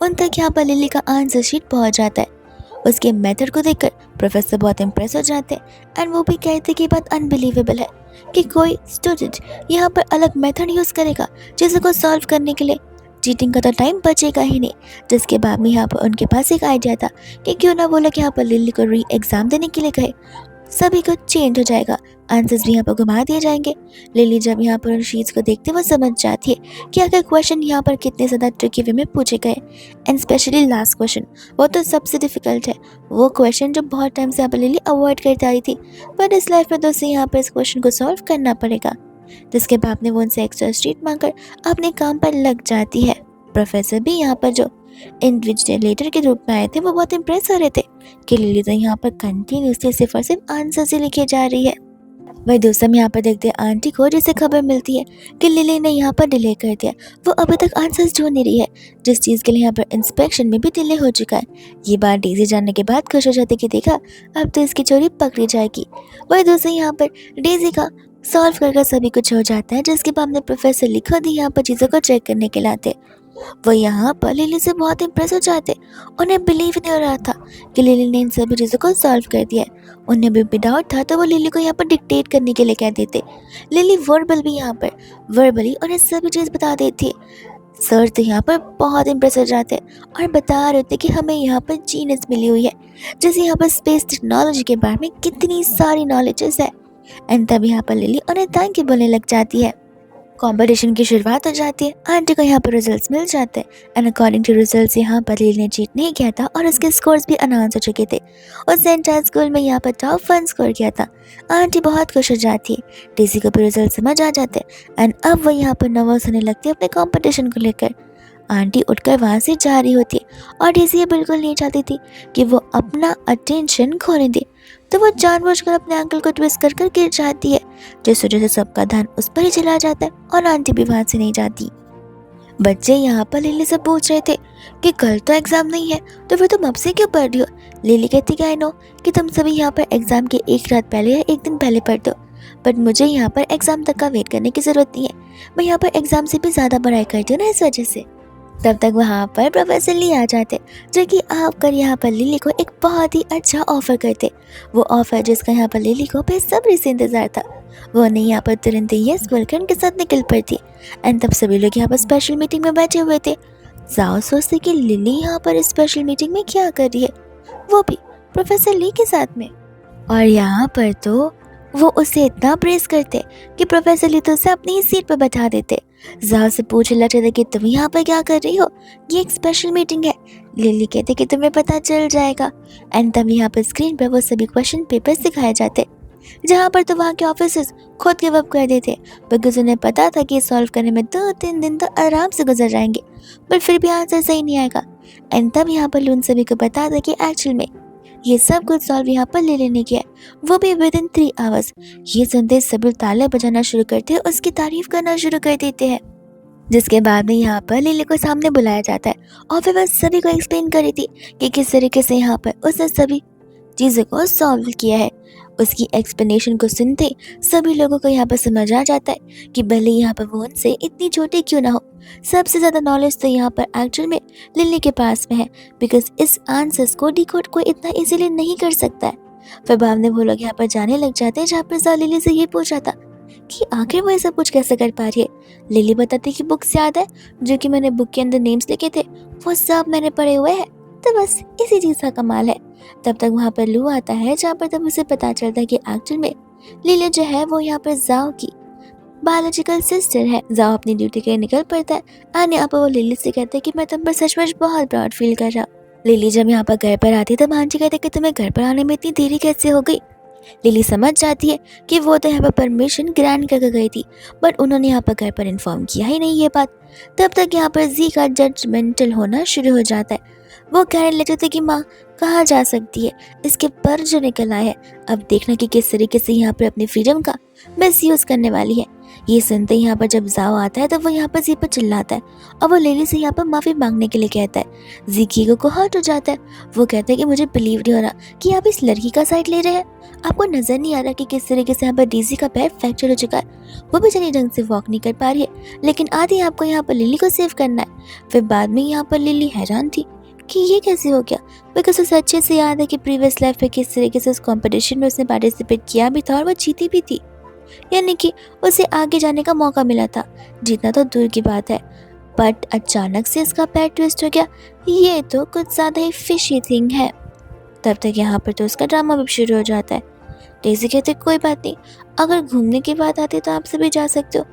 उन तक यहाँ पर लिली का आंसर शीट पहुँच जाता है। उसके मेथड को देखकर प्रोफेसर बहुत इम्प्रेस हो जाते हैं एंड वो भी कहते हैं कि बात अनबिलीवेबल है कि कोई स्टूडेंट यहाँ पर अलग मेथड यूज़ करेगा चीज़ों को सॉल्व करने के लिए। चीटिंग का तो टाइम बचेगा ही नहीं। जिसके बाद में यहाँ पर उनके पास एक आइडिया था कि क्यों ना बोला कि यहाँ पर लिली को री एग्ज़ाम देने के लिए कहे, सभी कुछ चेंज हो जाएगा, आंसर्स भी यहाँ पर घुमा दिए जाएंगे। लिली जब यहाँ पर उन शीट्स को देखते वो समझ जाती है कि आखिर क्वेश्चन यहाँ पर कितने ज़्यादा ट्रिकी वे में पूछे गए। एंड स्पेशली लास्ट क्वेश्चन, वो तो सबसे डिफिकल्ट है। वो क्वेश्चन जो बहुत टाइम से यहाँ पर लिली अवॉइड करती आ रही थी, बट इस लाइफ में तो उसे यहाँ पर इस क्वेश्चन को सॉल्व करना पड़ेगा। जिसके बाद में वो उनसे एक्स्ट्रा शीट मांगकर अपने काम पर लग जाती है। प्रोफेसर भी यहाँ पर जो इन्विजिलेटर के रूप में आए थे वो बहुत इम्प्रेस हो रहे थे कि लिली तो यहाँ पर कंटिन्यूसली सिर्फ और सिर्फ आंसर से लिखे जा रही है। वही दूसरा हम यहाँ पर देखते हैं आंटी को, जिसे खबर मिलती है कि लिली ने यहाँ पर डिले कर दिया। वो अभी तक आंसर्स ढूंढ नहीं रही है, जिस चीज़ के लिए यहाँ पर इंस्पेक्शन में भी डिले हो चुका है। ये बात डेज़ी जानने के बाद खुश हो जाती कि देखा, अब तो इसकी चोरी पकड़ी जाएगी। वही दूसरा यहाँ पर डेज़ी का सॉल्व कर सभी कुछ हो जाता है, जिसके बाद में प्रोफेसर लिखो दी यहाँ पर चीज़ों को चेक करने के लिए आते। वो यहाँ पर लिली से बहुत इम्प्रेस हो जाते। उन्हें बिलीव नहीं हो रहा था कि लिली ने इन सभी चीज़ों को सॉल्व कर दिया है। उन्हें भी डाउट था, तो वो लिली को यहाँ पर डिक्टेट करने के लिए कह देते। लिली वर्बल भी यहाँ पर वर्बली उन्हें सभी चीज़ बता देती है। सर तो यहाँ पर बहुत इम्प्रेस हो जाते और बता रहे थे कि हमें यहाँ पर जीनियस मिली हुई है, जैसे यहाँ पर स्पेस टेक्नोलॉजी के बारे में कितनी सारी नॉलेजेस है। एंड तब यहाँ पर लिली उन्हें थैंक यू बोलने लग जाती है। कंपटीशन की शुरुआत हो जाती है। आंटी को यहाँ पर रिजल्ट्स मिल जाते हैं एंड अकॉर्डिंग टू रिजल्ट्स यहाँ पर लिली ने चीट नहीं किया था और उसके स्कोर्स भी अनाउंस हो चुके थे। उसने एंटायर स्कूल में यहाँ पर टॉप 1 स्कोर किया था। आंटी बहुत खुश हो जाती है। डेज़ी को भी रिजल्ट समझ आ जाते हैं एंड अब वो यहाँ पर नर्वस होने लगती है अपने कॉम्पिटिशन को लेकर। आंटी उठकर वहाँ से जा रही होती है और डेज़ी ये बिल्कुल नहीं चाहती थी कि वो अपना अटेंशन खोने दे, तो वो जानबूझकर अपने अंकल को ट्विस्ट कर कर गिर जाती है, जिस वजह से सबका ध्यान उस पर ही चला जाता है और आंटी भी वहाँ से नहीं जाती। बच्चे यहाँ पर लिली से पूछ रहे थे कि कल तो एग्ज़ाम नहीं है, तो फिर तुम अब से क्यों पढ़ रही हो? लिली कहती कि आई नो कि तुम सभी यहाँ पर एग्ज़ाम के एक रात पहले या एक दिन पहले पढ़ते हो, बट मुझे यहाँ पर एग्ज़ाम तक का वेट करने की ज़रूरत नहीं है। मैं यहाँ पर एग्ज़ाम से भी ज़्यादा पढ़ाई करती हूँ ना, इस वजह से। तब तक वहाँ पर प्रोफेसर ली आ जाते, जो कि आकर यहाँ पर लिली को एक बहुत ही अच्छा ऑफर करते। वो ऑफर जिसका यहाँ पर लिली को बेसब्री से इंतजार था। वो उन्हें यहाँ पर तुरंत ही यस बोलकर उनके साथ निकल पड़ती। एंड तब सभी लोग यहाँ पर स्पेशल मीटिंग में बैठे हुए थे। जाओ सोचते कि लिली यहाँ पर स्पेशल मीटिंग में क्या कर रही है, वो भी प्रोफेसर ली के साथ में। और यहाँ पर तो वो उसे इतना प्रेस करते कि प्रोफेसर ली तो उसे अपनी ही सीट पर बैठा देते। जाओ से पूछने लगते थे कि तुम यहाँ पर क्या कर रही हो, ये एक स्पेशल मीटिंग है। लिली कहते कि तुम्हें पता चल जाएगा। एंड तब यहाँ पर स्क्रीन पर वो सभी क्वेश्चन पेपर्स दिखाए जाते, जहाँ पर तो वहाँ के ऑफिसर्स खुद गिव अप कर देते, बिकॉज उन्हें पता था कि सॉल्व करने में 2-3 दिन तो आराम से गुजर जाएंगे, पर फिर भी आंसर सही नहीं आएगा। एंड तब यहाँ पर लून सभी को बता था कि एक्चुअल में ये सब कुछ सॉल्व यहाँ पर ले लेने किया, वो भी विद इन 3 आवर्स। ये सुनते सभी ताले बजाना शुरू करते, उसकी तारीफ करना शुरू कर देते हैं। जिसके बाद में यहाँ पर लिली को सामने बुलाया जाता है और फिर बस सभी को एक्सप्लेन करी थी कि किस तरीके से यहाँ पर उसने सभी चीज़ों को सॉल्व किया है। उसकी एक्सप्लेनेशन को सुनते सभी लोगों को यहाँ पर समझ आ जाता है कि भले यहाँ पर वो उनसे इतनी छोटी क्यों ना हो, सबसे ज़्यादा नॉलेज तो यहाँ पर एक्चुअल में लिली के पास में है, बिकॉज इस आंसर्स को डिकोड कोई इतना इजीली नहीं कर सकता है। फिर बाद में वो लोग यहाँ पर जाने लग जाते हैं, जहाँ पर सा लिली से ये पूछा था कि आखिर वो ऐसा कुछ कैसे कर पा रही है। लिली बताती कि बुक्स याद है जो कि मैंने बुक के अंदर नेम्स लिखे थे, वो सब मैंने पढ़े हुए हैं, तो बस इसी चीज़ का कमाल है। तब तक वहाँ पर लू आता है, जहाँ पर तब उसे पता चलता है कि एक्चुअल में लिली जो है वो यहाँ पर जाओ की बायोलॉजिकल सिस्टर है। जाओ अपनी ड्यूटी के लिए निकल पड़ता है और यहाँ पर वो लिली से कहते हैं कि मैं तुम पर सचमुच बहुत प्राउड फील कर रहा हूँ। लिली जब यहाँ पर घर पर आती है तब आंटी कहते कि तुम्हें घर पर आने में इतनी देरी कैसे हो गई। लिली समझ जाती है कि वो तो यहाँ पर परमिशन ग्रांट करके गई थी, बट उन्होंने यहाँ पर घर पर इन्फॉर्म किया ही नहीं ये बात। तब तक यहाँ पर जी का जजमेंटल होना शुरू हो जाता है। वो कहने लगते थे कि माँ कहाँ जा सकती है, इसके पर जो निकल आया है, अब देखना कि किस तरीके से यहाँ पर अपनी फ्रीडम का मिसयूज़ करने वाली है। ये सुनते ही यहाँ पर जब जाओ आता है तो वो यहाँ पर जी पर चिल्लाता है और वो लिली से यहाँ पर माफ़ी मांगने के लिए कहता है। जी की को हर्ट हो जाता है। वो कहता है कि मुझे बिलीव नहीं हो रहा कि आप इस लड़की का साइड ले रहे हैं। आपको नज़र नहीं आ रहा कि किस तरीके से यहाँ पर डीजी का पैर फ्रैक्चर हो चुका है, वो बेचारी ढंग से वॉक नहीं कर पा रही है, लेकिन आधी आपको यहाँ पर लिली को सेव करना है। फिर बाद में यहाँ पर लिली हैरान थी कि ये कैसे हो गया, बिकॉज उसे अच्छे से याद है कि प्रीवियस लाइफ में किस तरीके से उस कॉम्पिटिशन में उसने पार्टिसिपेट किया भी था और वो जीती भी थी, यानी कि उसे आगे जाने का मौका मिला था, जीतना तो दूर की बात है। बट अचानक से इसका पैर ट्विस्ट हो गया, ये तो कुछ ज़्यादा ही फिशी थिंग है। तब तक यहाँ पर तो उसका ड्रामा भी शुरू हो जाता है। डेज़ी कहते कोई बात नहीं, अगर घूमने की बात आती तो आप सभी जा सकते हो,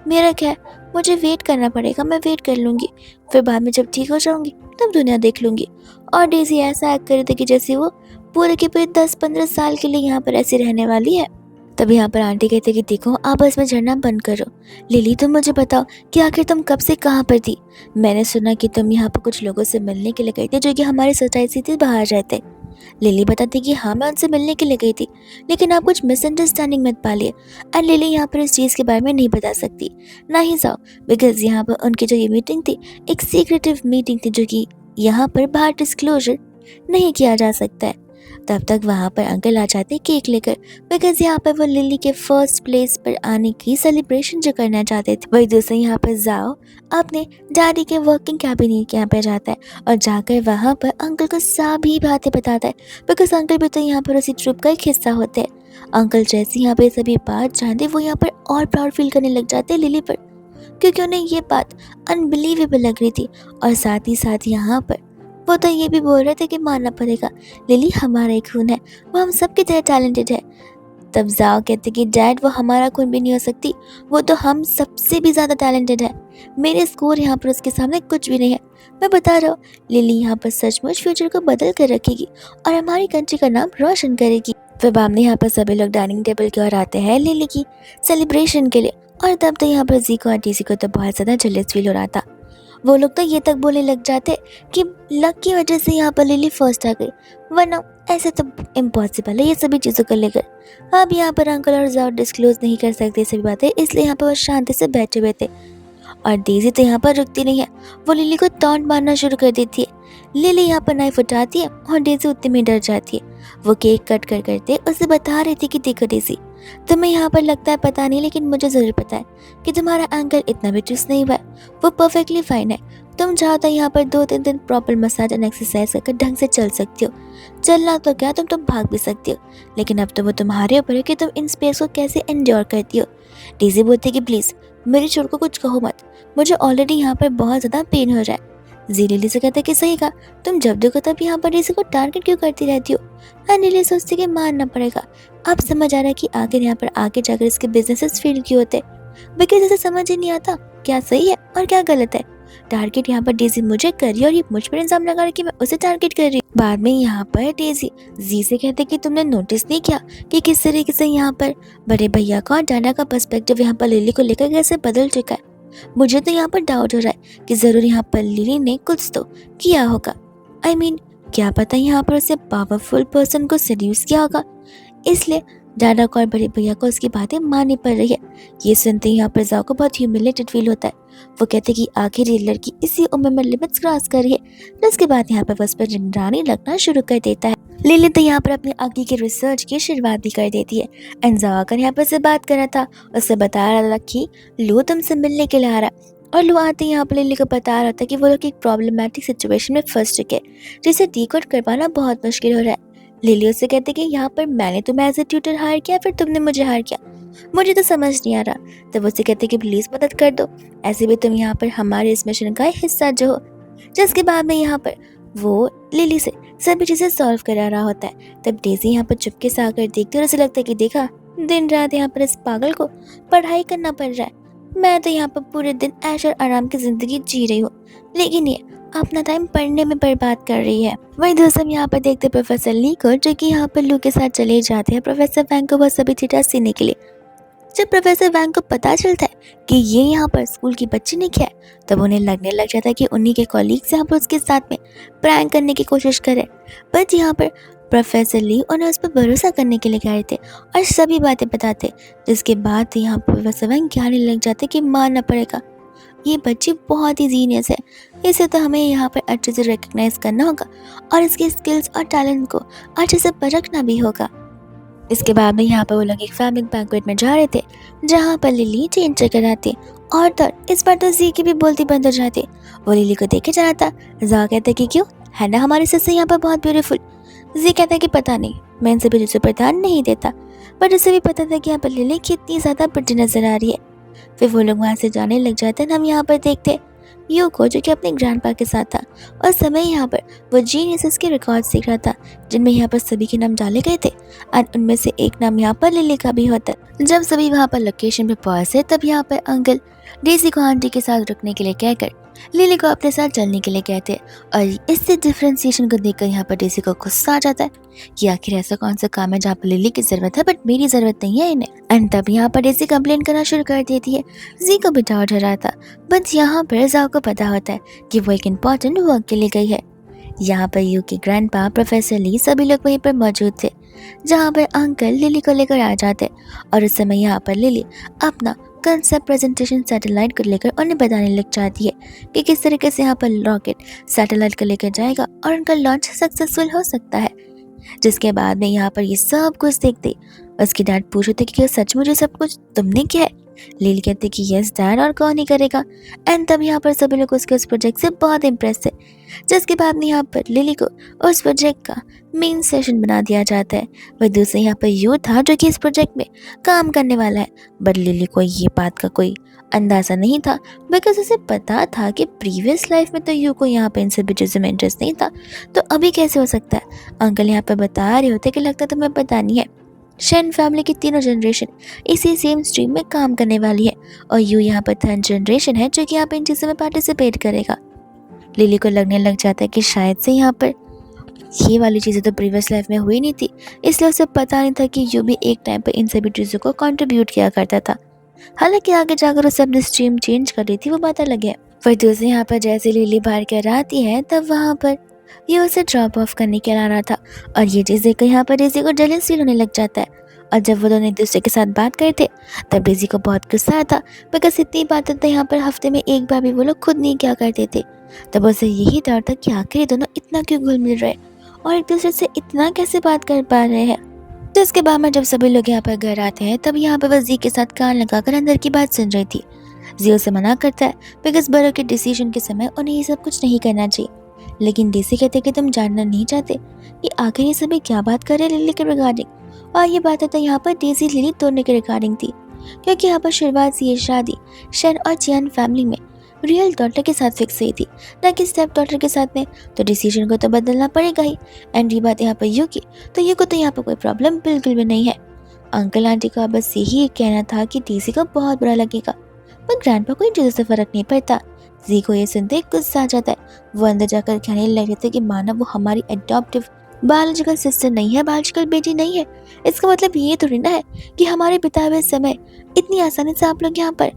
मेरा क्या है, मुझे वेट करना पड़ेगा, मैं वेट कर लूँगी, फिर बाद में जब ठीक हो जाऊँगी तब दुनिया देख लूँगी। और डेज़ी ऐसा एक्ट कर रही थी कि जैसे वो पूरे के पूरे 10-15 साल के लिए यहाँ पर ऐसी रहने वाली है। तब यहाँ पर आंटी कहते कि देखो आप बस में झड़ना बंद करो। लिली तुम मुझे बताओ कि आखिर तुम कब से कहाँ पर थी। मैंने सुना कि तुम यहाँ पर कुछ लोगों से मिलने के लिए गई थी जो कि हमारी सोसाइटी से बाहर रहते। लिली बताती कि हाँ मैं उनसे मिलने के लिए गई थी, लेकिन आप कुछ मिसअंडरस्टैंडिंग मत पालिए। एंड लिली यहाँ पर इस चीज़ के बारे में नहीं बता सकती, ना ही जाओ, बिकॉज यहाँ पर उनकी जो ये मीटिंग थी एक सीक्रेटिव मीटिंग थी जो कि यहाँ पर बाहर डिस्क्लोजर नहीं किया जा सकता है। तब तक वहाँ पर अंकल आ जाते केक लेकर, बिकॉज यहाँ पर वो लिली के फर्स्ट प्लेस पर आने की सेलिब्रेशन जो करना चाहते थे। वही दूसरे यहाँ पर जाओ अपने डैडी के वर्किंग कैबिनेट के यहाँ पे जाता है और जाकर वहाँ पर अंकल को सभी बातें बताता है, बिकॉज अंकल भी तो यहाँ पर उसी ट्रिप का एक हिस्सा होते हैं। अंकल जैसे यहाँ पे सभी बात जानते वो यहाँ पर और प्राउड फील करने लग जाते हैं लिली पर, क्योंकि उन्हें ये बात अनबिलीवेबल लग रही थी। और साथ ही साथ यहाँ पर वो तो ये भी बोल रहे थे कि मानना पड़ेगा लिली हमारा ही खून है, वो हम सब की तरह टैलेंटेड है। तब जाओ कहते कि डैड वो हमारा खून भी नहीं हो सकती, वो तो हम सबसे भी ज़्यादा टैलेंटेड है, मेरे स्कोर यहाँ पर उसके सामने कुछ भी नहीं है। मैं बता रहा हूँ लिली यहाँ पर सचमुच फ्यूचर को बदल कर रखेगी और हमारी कंट्री का नाम रोशन करेगी। फिर बाद में यहाँ पर सभी लोग डाइनिंग टेबल की ओर आते हैं लिली की सेलिब्रेशन के लिए। और तब तो यहाँ पर जी को और डीसी को तो बहुत ज़्यादा जेलस फील हो रहा था। वो लोग तो ये तक बोलने लग जाते कि लक की वजह से यहाँ पर लिली फर्स्ट आ गई, वरना ऐसे तो इम्पॉसिबल है ये सभी चीज़ों को लेकर। अब यहाँ पर अंकल और जाओ डिस्क्लोज नहीं कर सकते सभी बातें, इसलिए यहाँ पर वो शांति से बैठे हुए थे। और डेज़ी तो यहाँ पर रुकती नहीं है, वो लिली को टॉन्ट मारना शुरू कर देती है। लिली यहाँ पर नाइफ उठाती है और डेज़ी उतने में डर जाती है। वो केक कट कर करते उसे बता रही थी कि देखो डेज़ी, तुम्हें यहाँ पर लगता है पता नहीं, लेकिन मुझे ज़रूर पता है कि तुम्हारा एंकल इतना भी ट्विस्ट नहीं हुआ है, वो परफेक्टली फाइन है। तुम चाहो तो यहाँ पर 2-3 दिन प्रॉपर मसाज एंड एक्सरसाइज करके ढंग से चल सकती हो। चलना तो क्या, तुम भाग भी सकती हो। लेकिन अब तो वो तुम्हारे ऊपर है कि तुम इन स्पेस को कैसे एंजॉय करती हो। डेज़ी बोलती है कि प्लीज़ मेरी छोर को कुछ कहो मत, मुझे ऑलरेडी यहाँ पर बहुत ज़्यादा पेन हो रहा है। जी लिली से कहता है कि सही कहा, तुम जब देखो तब यहाँ पर डेज़ी को टारगेट क्यों करती रहती हो। हाँ, लिली सोचती कि मानना पड़ेगा। अब समझ आ रहा है कि आखिर यहाँ पर आगे जाकर इसके बिजनेसेस फेल क्यों होते, बिकॉज इसे समझ ही नहीं आता क्या सही है और क्या गलत है। टारगेट यहाँ पर डेज़ी मुझे कर रही है और ये मुझ पर इल्जाम लगा रही है कि मैं उसे टारगेट कर रही हूँ। बाद में यहाँ पर डेज़ी जी से कहते कि तुमने नोटिस नहीं किया कि किस तरीके से यहाँ पर बड़े भैया का और डाना का पर्सपेक्टिव यहाँ पर लिली को लेकर कैसे बदल चुका है। मुझे तो यहाँ पर डाउट हो रहा है कि जरूर यहाँ पर लिली ने कुछ तो किया होगा। आई मीन क्या पता यहाँ पर उसे पावरफुल पर्सन को सेड्यूस किया होगा, इसलिए डाना को और बड़े भैया को उसकी बातें माननी पड़ रही है। ये सुनते ही यहाँ पर जाओ को बहुत ह्यूमिलेटेड फील होता है। वो कहते कि आखिर ये लड़की इसी उम्र में लिमिट्स क्रॉस कर रही है। फिर उसके बाद यहाँ पर उस पर निगरानी लगना शुरू कर देता है। लिली तो यहाँ पर अपनी आगे की रिसर्च की शुरुआत भी कर देती है। एंड जाकर यहाँ पर से बात कर रहा था, उससे बता रहा था कि लू तुमसे मिलने के लिए आ रहा है। और लू आते ही यहाँ पर लिली को बता रहा था कि वो लोग एक प्रॉब्लमेटिक सिचुएशन में फंस चुके हैं जिसे डिकोड कर पाना बहुत मुश्किल हो रहा है। लिली उससे कहते कि यहाँ पर मैंने तुम्हें एज ए ट्यूटर हायर किया, फिर तुमने मुझे हायर किया, मुझे तो समझ नहीं आ रहा। तो वो उससे कहते कि प्लीज़ मदद कर दो, ऐसे भी तुम यहाँ पर हमारे इस मिशन का हिस्सा जो हो। जिसके बाद में यहाँ पर वो लिली से सभी चीज़ें सॉल्व करा रहा होता है। तब डेज़ी यहाँ पर चुपके से आकर देखती है और उसे लगता है कि देखा, दिन रात यहाँ पर इस पागल को पढ़ाई करना पड़ रहा है। मैं तो यहाँ पर पूरे दिन ऐश और आराम की ज़िंदगी जी रही हूँ, लेकिन ये अपना टाइम पढ़ने में बर्बाद कर रही है। वहीं दोस्तों हम यहाँ पर देखते प्रोफेसर ली को, जो कि यहाँ पर लू के साथ चले जाते हैं प्रोफेसर वैंग को वो सभी चीज़ें सीखने के लिए। जब प्रोफेसर वैंग को पता चलता है कि ये यहाँ पर स्कूल की बच्ची ने किया है, तब उन्हें लगने लग जाता है कि उन्हीं के कॉलीग्स यहाँ पर उसके साथ में प्रैंक करने की कोशिश करें। बट यहाँ पर प्रोफेसर ली उन्हें उस पर भरोसा करने के लिए कह रहे थे और सभी बातें बताते, जिसके बाद यहाँ पर प्रोफेसर वैंग कहने लग जाते कि मानना पड़ेगा ये बच्ची बहुत ही जीनियस है, इसे तो हमें यहाँ पर अच्छे से रिकग्नाइज करना होगा और इसके स्किल्स और टैलेंट को अच्छे से परखना भी होगा। इसके बाद में यहाँ पर वो लोग एक फैमिली बैंक्वेट में जा रहे थे, जहाँ पर लिली चेंज चेकर आती और तो इस बार तो जी की भी बोलती बंद हो जाती। वो लिली को देखे जा रहा था। जा कहते कि क्यों है ना हमारी सिस्टर यहाँ पर बहुत ब्यूटीफुल। जी कहता है कि पता नहीं, मैं इनसे भी जिसे पर ध्यान नहीं देता, बट उसे भी पता था कि यहाँ पर लिली कितनी ज़्यादा प्रिटी नजर आ रही है। फिर वो लोग वहाँ से जाने लग जाते हैं। हम यहाँ पर देखते यू को, जो कि अपने ग्रैंडपा के साथ था, और समय यहाँ पर वो जीनियस के रिकॉर्ड्स देख रहा था, जिनमें यहाँ पर सभी के नाम डाले गए थे और उनमें से एक नाम यहाँ पर लिली का भी होता है। जब सभी वहाँ पर लोकेशन पे पहुंचे, तब यहाँ पर अंकल डेज़ी को आंटी के साथ रुकने के लिए कहकर लिली को अपने साथ चलने के लिए कहते हैं। और इससे डिफ्रेंसिएशन को देखकर यहाँ पर डेज़ी को गुस्सा आ जाता है कि आखिर ऐसा कौन सा काम है जहाँ पर लिली की जरूरत है बट मेरी जरूरत नहीं है इन्हें। एंड तब यहाँ पर डेज़ी कंप्लेन करना शुरू कर देती है। जी को भी डाउट हो रहा था, बट यहाँ पर जाओ को पता होता है कि वो एक इम्पॉर्टेंट वर्क के लिए गई है। यहाँ पर यू के ग्रैंडपा, प्रोफेसर ली, सभी लोग वहीं पर मौजूद थे, जहाँ पर अंकल लिली को लेकर आ जाते और उस समय यहाँ पर लिली अपना कंसेप्ट प्रेजेंटेशन सैटेलाइट को लेकर उन्हें बताने लग जाती है कि किस तरीके से यहाँ पर रॉकेट सैटेलाइट को लेकर जाएगा और उनका लॉन्च सक्सेसफुल हो सकता है। जिसके बाद में यहाँ पर ये सब कुछ देखते उसके डैड पूछते कि क्या सचमुच ये सब कुछ तुमने किया है। लिली कहते कि यस डैड, और कौन नहीं करेगा। एंड तब यहाँ पर सभी लोग उसके उस प्रोजेक्ट से बहुत इम्प्रेस थे। जिसके बाद में यहाँ पर लिली को उस प्रोजेक्ट का मेन सेशन बना दिया जाता है। वह दूसरे यहाँ पर यू था, जो कि इस प्रोजेक्ट में काम करने वाला है, बट लिली को ये बात का कोई अंदाज़ा नहीं था, बिकॉज उसे पता था कि प्रीवियस लाइफ में तो यू को यहाँ पर इन सभी चीज़ों में इंटरेस्ट नहीं था, तो अभी कैसे हो सकता है। अंकल यहाँ पर बता रहे होते कि लगता तुम्हें पता नहीं है, शेन फैमिली की तीनों जनरेशन इसी सेम स्ट्रीम में काम करने वाली है और यू यहाँ पर थर्ड जनरेशन है जो कि यहाँ पर इन चीज़ों में पार्टिसिपेट करेगा। लिली को लगने लग जाता है कि शायद से यहाँ पर ये वाली चीज़ें तो प्रीवियस लाइफ में हुई नहीं थी, इसलिए उसे पता नहीं था कि यू भी एक टाइम पर इन सभी चीज़ों को कंट्रीब्यूट किया करता था। हालांकि आगे जाकर उसे अपनी स्ट्रीम चेंज कर रही थी, वो पता लग गया। फिर दूसरे यहाँ पर जैसे लिली बाहर कर आती है, तब वहाँ पर ये उसे ड्रॉप ऑफ करने के ला रहा था और ये चीज़ देखकर यहाँ पर डेज़ी को जेलस फील होने लग जाता है। और जब वो दोनों एक दूसरे के साथ बात करते तब डेज़ी को बहुत गुस्सा आता, बिकॉज इतनी बातें तो यहाँ पर हफ्ते में एक बार भी वो लोग खुद नहीं क्या करते थे। तब उसे यही डर था कि आखिर ये दोनों इतना क्यों घुल मिल रहे और एक दूसरे से इतना कैसे बात कर पा रहे हैं। तो इसके बाद में जब सभी लोग यहाँ पर घर आते हैं, तब यहाँ पर वह जी के साथ कान लगाकर अंदर की बात सुन रही थी। जी उसे मना करता है बिकॉज बड़ों के डिसीजन के समय उन्हें ये सब कुछ नहीं करना चाहिए। लेकिन डेजी कहते कि तुम जानना नहीं चाहते कि आखिर ये सभी क्या बात कर रहे हैं लिली के रिगार्डिंग। और ये बात तो यहाँ पर डेजी लिली दोनों के रिगार्डिंग थी, क्योंकि यहाँ पर शुरुआत से ये शादी शन और चियान फैमिली में रियल डॉटर के साथ फिक्स हुई थी, ना कि स्टेप डॉटर के साथ में। तो डिसीजन को तो बदलना पड़ेगा ही। एंड ये बात यहाँ पर यू की तो यू को तो यहाँ पर कोई प्रॉब्लम बिल्कुल भी नहीं है। अंकल आंटी का बस यही कहना था कि डेजी को बहुत बुरा लगेगा, पर ग्रैंडपा को इन चीज़ों से फर्क नहीं पड़ता। जी को ये सुनते गुस्सा आ जाता है। वो अंदर जाकर कहने लगे थे कि माना वो हमारी एडॉप्टिव बायोलॉजिकल सिस्टर नहीं है, बायोलॉजिकल बेटी नहीं है। इसका मतलब ये थोड़ी ना है कि हमारे बिताए हुए समय इतनी आसानी से आप लोग यहाँ पर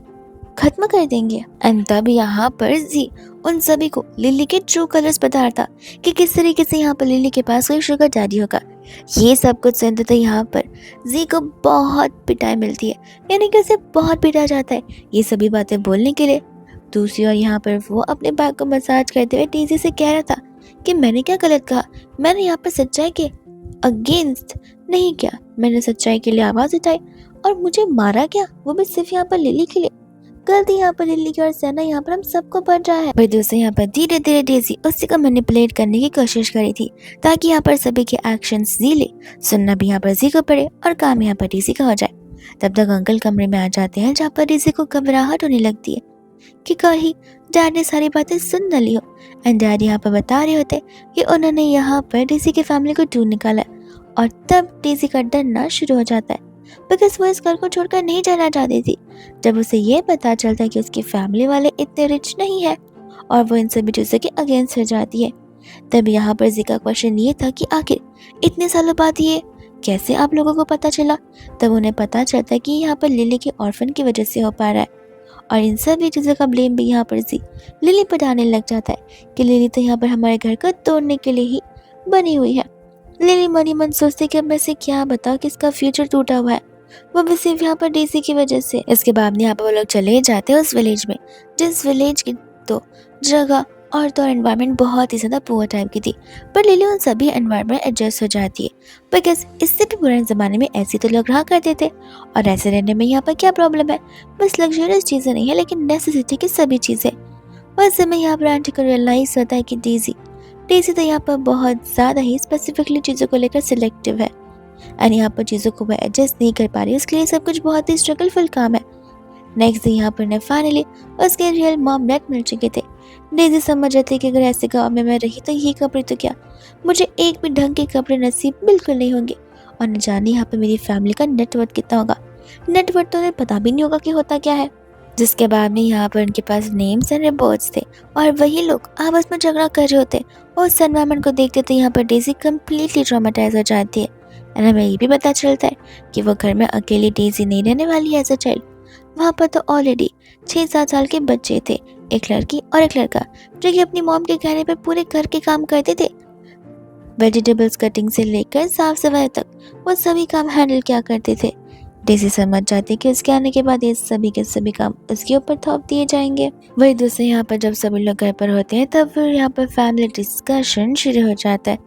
खत्म कर देंगे। एंड तब यहाँ पर जी उन सभी को लिली के ट्रू कलर्स बता रहा था कि किस तरीके से यहाँ पर लिली के पास कोई शुगर डैडी होगा। ये सब कुछ सुनते थे यहाँ पर जी को बहुत पिटाई मिलती है, यानी कि उसे बहुत पिटा जाता है ये सभी बातें बोलने के लिए। दूसरी ओर यहाँ पर वो अपने बैग को मसाज करते हुए डेजी से कह रहा था कि मैंने क्या गलत कहा, मैंने यहाँ पर सच्चाई के अगेंस्ट नहीं किया, मैंने सच्चाई के लिए आवाज उठाई और मुझे मारा क्या, वो भी सिर्फ यहाँ पर लिली के लिए। गलती यहाँ पर लिली की और सहना यहाँ पर हम सबको पड़ रहा है। पर दूसरे यहाँ पर धीरे धीरे डेजी उसी को मैनिपुलेट करने की कोशिश करी थी ताकि यहाँ पर सभी के एक्शंस जी ले, सुनना भी यहाँ पर जी को पड़े और काम यहाँ पर डेजी का हो जाए। तब तक अंकल कमरे में आ जाते हैं जहाँ पर डेजी को घबराहट होने लगती है कि कहीं डैड ने सारी बातें सुन न ली हो। एंड डैड यहाँ पर बता रहे होते कि उन्होंने यहाँ पर डेजी की फैमिली को ढूंढ निकाला है। और तब डेजी का डरना शुरू हो जाता है बिकॉज वो इस घर को छोड़कर नहीं जाना चाहती थी। जब उसे ये पता चलता है कि उसकी फैमिली वाले इतने रिच नहीं है और वो इन सभी चीज़ों के अगेंस्ट हो जाती है। तब यहाँ पर जी का क्वेश्चन ये था कि आखिर इतने सालों बाद ये कैसे आप लोगों को पता चला। तब उन्हें पता चलता है कि यहाँ पर लिली के ऑर्फन की वजह से हो पा रहा है। और इन सभी चीज़ों का ब्लेम भी यहाँ पर जी लिली पर डालने लग जाता है कि लिली तो यहाँ पर हमारे घर को तोड़ने के लिए ही बनी हुई है। लिली मनी मन सोचती कि अब मैं से क्या बताऊं कि इसका फ्यूचर टूटा हुआ है, वो भी सिर्फ यहाँ पर डेजी की वजह से। इसके बाद यहाँ पर वो लोग चले जाते हैं उस विलेज में, जिस विलेज की तो जगह और तो एनवायरनमेंट बहुत ही ज़्यादा पुअर टाइप की थी। पर लिली उन सभी एनवायरनमेंट एडजस्ट हो जाती है बिकॉज इससे भी पुराने ज़माने में ऐसे तो लोग रहा करते थे और ऐसे रहने में यहाँ पर क्या प्रॉब्लम है। बस लग्जरियस चीज़ें नहीं है लेकिन नेसेसिटी की सभी चीज़ें। वैसे में यहाँ पर आंटी को रियलाइज होता है कि डेजी तो यहाँ पर बहुत ज़्यादा ही स्पेसिफिकली चीज़ों को लेकर सिलेक्टिव है एंड यहाँ पर चीज़ों को वह एडजस्ट नहीं कर पा रही, उसके लिए सब कुछ बहुत ही स्ट्रगलफुल काम है। नेक्स्ट डे यहाँ पर ने फाइनली उसके रियल मॉम नेट मिल चुके थे। डेजी समझ जाती कि अगर ऐसे गाँव में मैं रही तो ये कपड़े तो क्या, मुझे एक भी ढंग के कपड़े नसीब बिल्कुल नहीं होंगे। और न जाने यहाँ पर मेरी फैमिली का नेटवर्क कितना होगा, नेटवर्क तो उन्हें पता भी नहीं होगा कि होता क्या है। जिसके बाद में यहाँ पर उनके पास नेम्स एंड रिपोर्ट्स थे और वही लोग आपस में झगड़ा कर रहे होते और उस एनवायरनमेंट को देखते थे यहाँ पर डेजी कम्प्लीटली ट्रॉमेटाइज हो जाती है। एंड हमें ये भी पता चलता है कि वो घर में अकेली डेजी नहीं रहने वाली है एज अ चाइल्ड। वहाँ पर तो ऑलरेडी 6-7 साल के बच्चे थे, एक लड़की और एक लड़का, जो कि अपनी मॉम के कहने पर पूरे घर के काम करते थे। वेजिटेबल्स कटिंग से लेकर साफ सफाई तक वो सभी काम हैंडल किया करते थे। डेजी समझ जाती कि उसके आने के बाद ये सभी के सभी काम उसके ऊपर थोप दिए जाएंगे। वही दूसरे यहाँ पर जब सभी लोग घर पर होते हैं तब फिर यहाँ पर फैमिली डिस्कशन शुरू हो जाता है,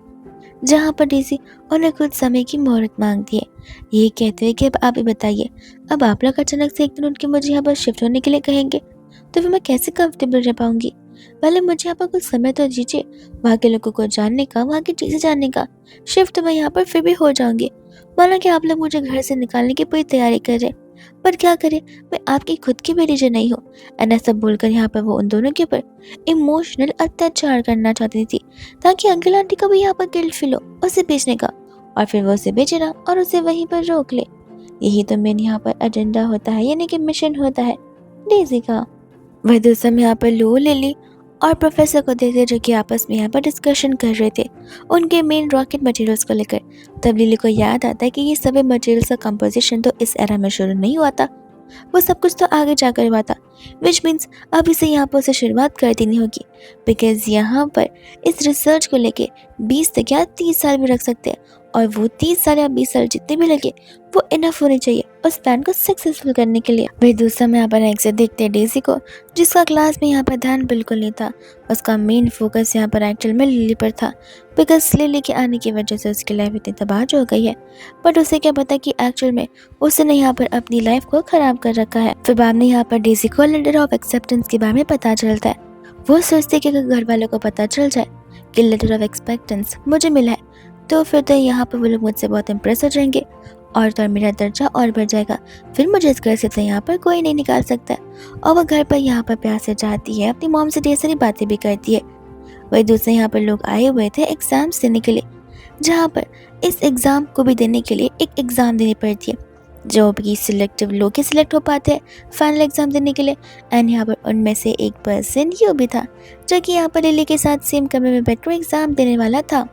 जहाँ पर डेजी उन्हें कुछ समय की मोहलत मांगती है, ये कहते हुए कि अब आप ही बताइए, अब आप लोग अचानक से एक दिन उनके मुझे यहाँ पर शिफ्ट होने के लिए कहेंगे तो फिर मैं कैसे कंफर्टेबल रह पाऊंगी। पहले मुझे यहाँ पर कुछ समय तो दीजिए, वहाँ के लोगों को जानने का, वहाँ की चीज़ें जानने का। शिफ्ट तो मैं यहाँ पर फिर भी हो जाऊंगी। माना कि आप लोग मुझे घर से निकालने की पूरी तैयारी कर रहे, पर क्या करें, मैं आपकी खुद की बेटी जो नहीं हूँ। एंड ऐसा बोलकर यहाँ पर वो उन दोनों के ऊपर इमोशनल अत्याचार करना चाहती थी ताकि अंकल आंटी को भी यहाँ पर गिल्ट फील हो उसे बेचने का, और फिर वो उसे बेचे ना और उसे वहीं पर रोक ले। यही तो मेन यहाँ पर एजेंडा होता है, यानी कि मिशन होता है डेजी का। वह दूसरा में यहाँ पर लो लिली और प्रोफेसर को देखते जो कि आपस में यहाँ पर डिस्कशन कर रहे थे उनके मेन रॉकेट मटेरियल्स को लेकर। तब लिली को याद आता है कि ये सभी मटेरियल्स का कंपोजिशन तो इस एरा में शुरू नहीं हुआ था, वो सब कुछ तो आगे जाकर हुआ था, विच मीन्स अभी से यहाँ पर उसे शुरुआत कर देनी होगी बिकॉज यहाँ पर इस रिसर्च को लेके 20 तक या 30 साल भी रख सकते हैं और वो 30 साल या 20 साल जितने भी लगे वो इनफ होने चाहिए उस प्लान को सक्सेसफुल करने के लिए। वही दूसरा में यहाँ पर एग्जिट देखते हैं डेजी को, जिसका क्लास में यहाँ पर ध्यान बिल्कुल नहीं था। उसका मेन फोकस यहाँ पर एक्चुअल में लिली पर था, बिकॉज लिली के आने की वजह से उसकी लाइफ इतनी तबाह हो गई है। बट उसे क्या पता कि एक्चुअल में उसने यहाँ पर अपनी लाइफ को खराब कर रखा है। फिर बाद में यहाँ पर डेजी को लेटर ऑफ एक्सेप्टेंस के बारे में पता चलता है। वो सोचती है कि अगर घर वालों को पता चल जाए कि लेटर ऑफ एक्सपेक्टेंस मुझे मिला है, तो फिर तो यहाँ पर वो लोग मुझसे बहुत इम्प्रेस हो जाएंगे और तो मेरा दर्जा और बढ़ जाएगा। फिर मुझे इस घर से तो यहाँ पर कोई नहीं निकाल सकता। और वो घर पर यहाँ पर प्यार से जाती है, अपनी मॉम से ढेर सारी बातें भी करती है। वही दूसरे यहाँ पर लोग आए हुए थे एग्जाम्स देने के लिए, जहाँ पर इस एग्ज़ाम को भी देने के लिए एक एग्ज़ाम देनी पड़ती है, जो भी सिलेक्टिव लोग ही सिलेक्ट हो पाते हैं फाइनल एग्ज़ाम देने के लिए। एंड यहाँ पर उनमें से एक पर्सन यो भी था, जो कि यहाँ पर लिली के साथ सेम कमरे में बैठकर एग्ज़ाम देने वाला था।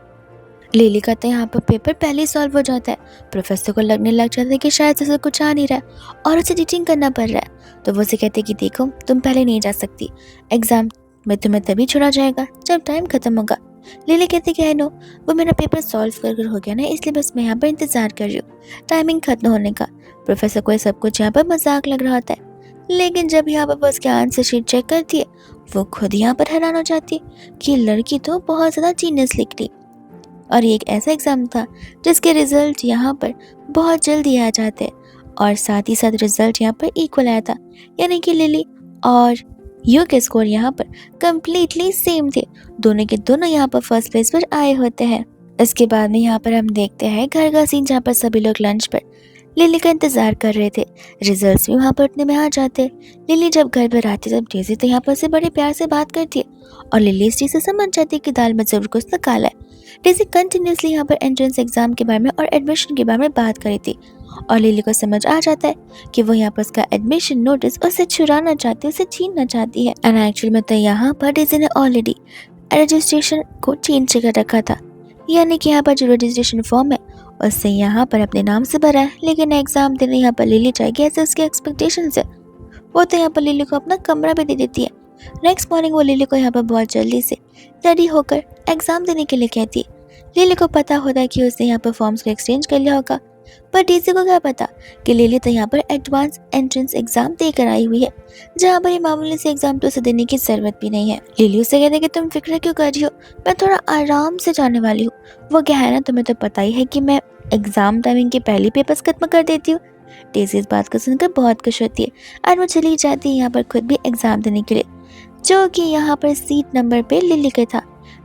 लिली का तो यहाँ पर पेपर पहले ही सॉल्व हो जाता है। प्रोफेसर को लगने लग जाता है कि शायद उसे कुछ आ नहीं रहा है और उसे टीचिंग करना पड़ रहा है। तो वो उसे कहते हैं कि देखो, तुम पहले नहीं जा सकती, एग्ज़ाम में तुम्हें तभी छोड़ा जाएगा जब टाइम खत्म होगा। लिली कहती कि आई नो, वो मेरा पेपर सॉल्व कर हो गया ना, इसलिए बस मैं यहाँ पर इंतज़ार कर रही हूँ टाइमिंग खत्म होने का। प्रोफेसर को ये सब कुछ यहाँ पर मजाक लग रहा होता है, लेकिन जब यहाँ पर वो उसके आंसर शीट चेक करती है, वो खुद यहाँ पर हैरान हो जाती है कि लड़की तो बहुत ज़्यादा जीनियस लिख रही। और ये एक ऐसा एग्ज़ाम था जिसके रिजल्ट यहाँ पर बहुत जल्दी आ जाते और साथ ही साथ रिजल्ट यहाँ पर इक्वल आया था, यानी कि लिली और यू के स्कोर यहाँ पर कम्प्लीटली सेम थे। दोनों के दोनों यहाँ पर फर्स्ट प्लेस पर आए होते हैं। इसके बाद में यहाँ पर हम देखते हैं घर का सीन, जहाँ पर सभी लोग लंच पर लिली का इंतजार कर रहे थे। रिजल्ट्स भी वहाँ पर उतने में आ जाते। लिली जब घर पर आती तब डेजी तो यहाँ पर से बड़े प्यार से बात करती है और लिली इस चीज़ से समझ जाती है कि दाल में जरूर कुछ तो काला है। डेजी कंटिन्यूसली यहाँ पर एंट्रेंस एग्जाम के बारे में और एडमिशन के बारे में बात करी थी और लिली को समझ आ जाता है कि वो यहाँ पर उसका एडमिशन नोटिस उससे चुराना चाहती है, उसे छीनना चाहती है। एंड एक्चुअल में तो यहाँ पर डेजी ने ऑलरेडी रजिस्ट्रेशन को चेंज कर रखा था, यानी कि यहाँ पर जो रजिस्ट्रेशन फॉर्म है उससे यहाँ पर अपने नाम से भरा है, लेकिन एग्जाम देने यहाँ पर लिली जाएगी ऐसे उसकी एक्सपेक्टेशन है। वो तो यहाँ पर लिली को अपना कमरा भी दे देती है। नेक्स्ट मॉर्निंग वो लिली को यहाँ पर बहुत जल्दी से रेडी होकर एग्जाम देने के लिए कहती है। लिली को पता होता है कि उसने यहाँ पर फॉर्म्स को एक्सचेंज कर लिया होगा, पर डेजी को क्या पता कि लिली तो यहाँ पर एडवांस एंट्रेंस एग्जाम देकर आई हुई है, जहाँ पर ये मामूली से एग्जाम तो उसे देने की जरूरत भी नहीं है। लिली उसे कहते हैं कि तुम फिक्र क्यों कर रही हो, मैं थोड़ा आराम से जाने वाली हूँ। वो क्या है ना, तुम्हें तो पता ही है कि मैं एग्जाम टाइमिंग के पहले पेपर्स खत्म कर देती हूँ। डेजी इस बात को सुनकर बहुत खुश होती है और वो चली जाती है यहाँ पर खुद भी एग्जाम देने के लिए, जो कि यहाँ पर सीट नंबर पे लिली का था।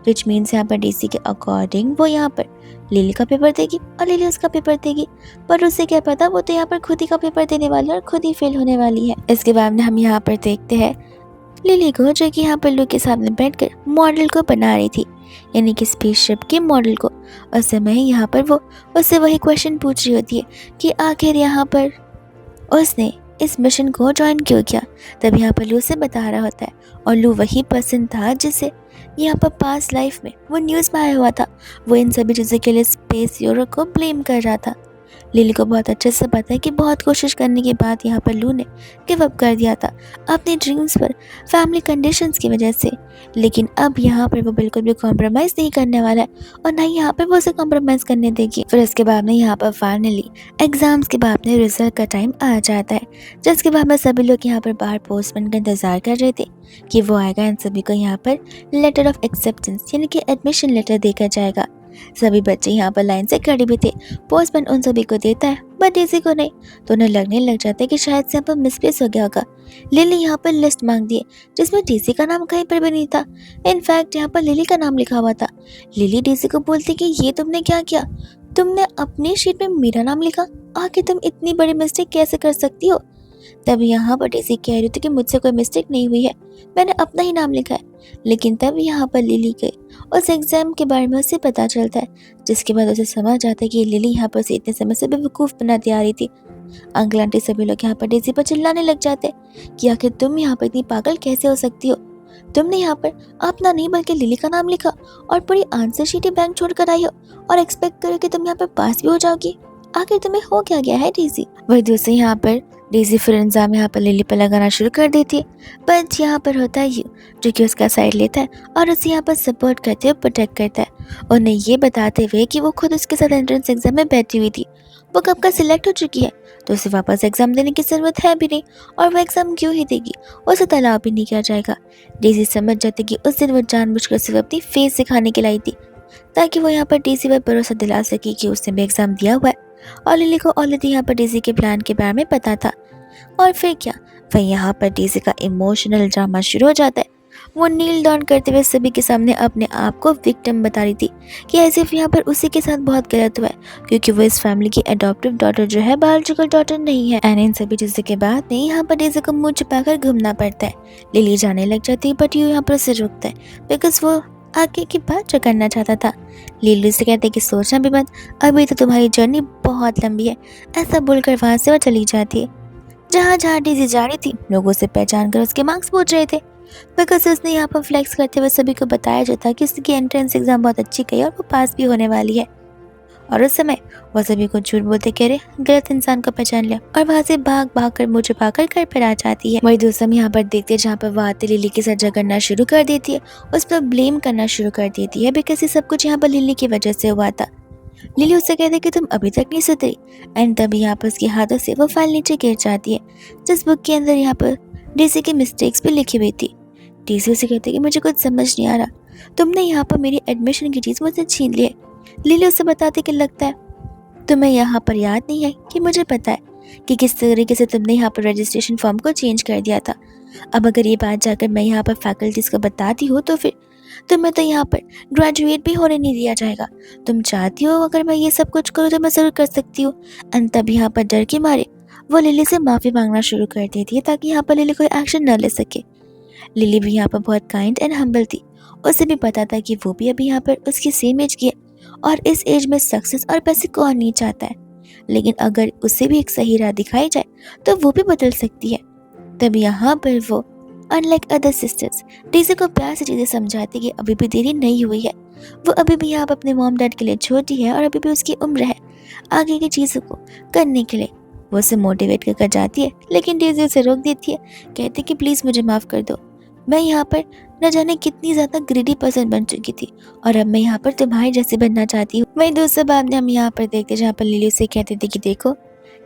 विच मीन्स यहाँ पर डेजी के अकॉर्डिंग वो यहाँ पर लिली का पेपर देगी और लिली उसका पेपर देगी, पर उसे क्या पता वो तो यहाँ पर खुद ही का पेपर देने वाली है और खुद ही फेल होने वाली है। इसके बाद में हम यहाँ पर देखते हैं लिली को, जो कि यहाँ पर लू के सामने बैठकर मॉडल को बना रही थी, यानी कि स्पेसशिप के मॉडल को। उस समय यहाँ पर वो उससे वही क्वेश्चन पूछ रही होती है कि आखिर यहाँ पर उसने इस मिशन को ज्वाइन क्यों किया। तब यहाँ पर लू से बता रहा होता है और लू वही पर्सन था जिसे यहाँ पर पास्ट लाइफ में वो न्यूज़ में आया हुआ था। वो इन सभी चीज़ों के लिए स्पेस यूरो को ब्लेम कर रहा था। लिली को बहुत अच्छे से पता है कि बहुत कोशिश करने के बाद यहाँ पर लू ने गिव अप कर दिया था अपने ड्रीम्स पर फैमिली कंडीशंस की वजह से, लेकिन अब यहाँ पर वो बिल्कुल भी कॉम्प्रोमाइज़ नहीं करने वाला है और ना ही यहाँ पर वो उसे कॉम्प्रोमाइज़ करने देगी। फिर इसके बाद में यहाँ पर फाइनली एग्जाम्स के बाद में रिजल्ट का टाइम आ जाता है, जिसके बाद में सभी लोग यहाँ पर बाहर पोस्टमैन का इंतजार कर रहे थे कि वो आएगा इन सभी को यहाँ पर लेटर ऑफ एक्सेप्टेंस यानी कि एडमिशन लेटर देकर जाएगा। सभी बच्चे यहाँ पर लाइन से खड़े भी थे। पोस्टमैन उन सभी को देता है बट डेजी को नहीं, तो उन्हें लगने लग जाता है कि शायद से यहाँ पर मिसप्लेस हो गया होगा। लिली यहाँ पर लिस्ट मांग दी जिसमें डेजी का नाम कहीं पर भी नहीं था। इनफैक्ट यहाँ पर लिली का नाम लिखा हुआ था। लिली डेजी को बोलती कि ये तुमने क्या किया, तुमने अपनी शीट में मेरा नाम लिखा, आखिर तुम इतनी बड़ी मिस्टेक कैसे कर सकती हो। तब यहाँ पर डेजी कह रही थी कि मुझसे कोई मिस्टेक नहीं हुई है, मैंने अपना ही नाम लिखा है। लेकिन तब यहाँ पर लिली के उस एग्जाम के बारे में उसे पता चलता है, जिसके बाद उसे समझ आता है कि लिली यहाँ पर से इतने समय से बेवकूफ़ बनाती आ रही थी। अंकल आंटी सभी लोग यहाँ पर डेजी पर चिल्लाने लग जाते हैं कि आखिर तुम यहाँ पर इतनी पागल कैसे हो सकती हो, तुमने यहाँ पर अपना नहीं बल्कि लिली का नाम लिखा और पूरी आंसर शीट ही बैंक छोड़ कर आई हो और एक्सपेक्ट करो कि तुम यहाँ पर पास भी हो जाओगी। आखिर तुम्हें हो क्या गया है डेजी। वही दूसरे यहाँ पर डेजी फिर इल्जाम यहाँ पर लिली पर लगाना शुरू कर देती है, बट यहाँ पर होता है यू जो कि उसका साइड लेता है और उसे यहाँ पर सपोर्ट करते हुए प्रोटेक्ट करता है, उन्हें ये बताते हुए कि वो खुद उसके साथ एंट्रेंस एग्जाम में बैठी हुई थी, वो कब का सिलेक्ट हो चुकी है, तो उसे वापस एग्ज़ाम देने की ज़रूरत है भी नहीं, और वो एग्ज़ाम क्यों ही देगी, उसे तो अलाउ भी नहीं किया जाएगा। डेज़ी समझ जाती कि उस दिन वो जानबूझकर सिर्फ अपनी फेस दिखाने के लाई थी, ताकि वो यहाँ पर डेज़ी पर भरोसा दिला सके कि उसने भी एग्ज़ाम दिया हुआ है, और लिली को ऑलरेडी यहाँ पर डेज़ी के प्लान के बारे में पता था। और फिर क्या, वहीं यहाँ पर डेज़ी का इमोशनल ड्रामा शुरू हो जाता है। वो नील डाउन करते हुए सभी के सामने अपने आप को विक्टिम बता रही थी कि ऐसे यहाँ पर उसी के साथ बहुत गलत हुआ है, क्योंकि वो इस फैमिली की अडॉप्टिव डॉटर जो है बायोलॉजिकल डॉटर नहीं है। एंड इन सभी चीज़ों के बाद में यहाँ पर डेज़ी को मुंह छुपाकर घूमना पड़ता है। लिली जाने लग जाती है, बट यू यहाँ पर उसे रोकता है बिकॉज वो आगे की बात जो करना चाहता था। लिली से कहते कि सोचना भी मत, अभी तो तुम्हारी जर्नी बहुत लंबी है। ऐसा बोलकर वहाँ से वो चली जाती है। जहाँ जहाँ डेज़ी जा रही थी, लोगों से पहचान कर उसके मार्क्स पूछ रहे थे, बिकॉज उसने यहाँ पर फ्लेक्स करते हुए सभी को बताया जो था कि उसकी एंट्रेंस एग्जाम बहुत अच्छी गई और वो पास भी होने वाली है। और उस समय वो सभी को झूठ बोलते कह रहे गलत इंसान को पहचान लिया, और वहाँ से भाग भाग कर मुँह छुपाकर घर पर आ जाती है। वही दूसरा हम यहाँ पर देखते हैं जहाँ पर वो आते लिली के साथ झगड़ना शुरू कर देती है, उस पर ब्लेम करना शुरू कर देती है, बिकॉज ये सब कुछ यहाँ पर लिली की वजह से हुआ था। लिली उससे कहती कि तुम अभी तक नहीं सुधरी, एंड तभी यहाँ पर उसके हाथों से वो फाइल नीचे गिर जाती है, जिस बुक के अंदर यहाँ पर डेज़ी की मिस्टेक्स भी लिखी हुई थी। डेज़ी उसे कहती कि मुझे कुछ समझ नहीं आ रहा, तुमने यहाँ पर मेरी एडमिशन की चीज़ मुझसे छीन ली है। लिली उसे बताती कि लगता है तुम्हें यहाँ पर याद नहीं है कि मुझे पता है कि किस तरीके से तुमने यहाँ पर रजिस्ट्रेशन फॉर्म को चेंज कर दिया था। अब अगर ये बात जाकर मैं यहाँ पर फैकल्टीज़ को बताती हूँ तो फिर तुम्हें तो यहाँ पर ग्रेजुएट भी होने नहीं दिया जाएगा। तुम चाहती हो अगर मैं ये सब कुछ करूँ तो मैं ज़रूर कर सकती हूँ। एंड तब यहाँ पर डर के मारे वो लिली से माफ़ी मांगना शुरू कर देती है, ताकि यहाँ पर लिली कोई एक्शन न ले सके। लिली भी यहाँ पर बहुत काइंड एंड हम्बल थी। उसे भी पता था कि वो भी अभी यहाँ पर उसकी सेम एज की है, और इस एज में सक्सेस और पैसे कौन नहीं चाहता है, लेकिन अगर उसे भी एक सही राह दिखाई जाए तो वो भी बदल सकती है। तब यहाँ पर वो अनलाइक अदर सिस्टर्स डेज़ी को प्यार से चीज़ें समझाती कि अभी भी देरी नहीं हुई है। वो अभी भी यहाँ पर अपने मॉम डैड के लिए छोटी है, और अभी भी उसकी उम्र है आगे की चीज़ों को करने के लिए। वो उसे मोटिवेट कर जाती है, लेकिन डेज़ी उसे रोक देती है, कहती कि प्लीज़ मुझे माफ़ कर दो, मैं यहाँ पर न जाने कितनी ज़्यादा ग्रीडी पर्सन बन चुकी थी, और अब मैं यहाँ पर तुम्हारी जैसे बनना चाहती हूँ। वहीं दूसरे बात में हम यहाँ पर देखते जहाँ पर लिली उसे कहती थी कि देखो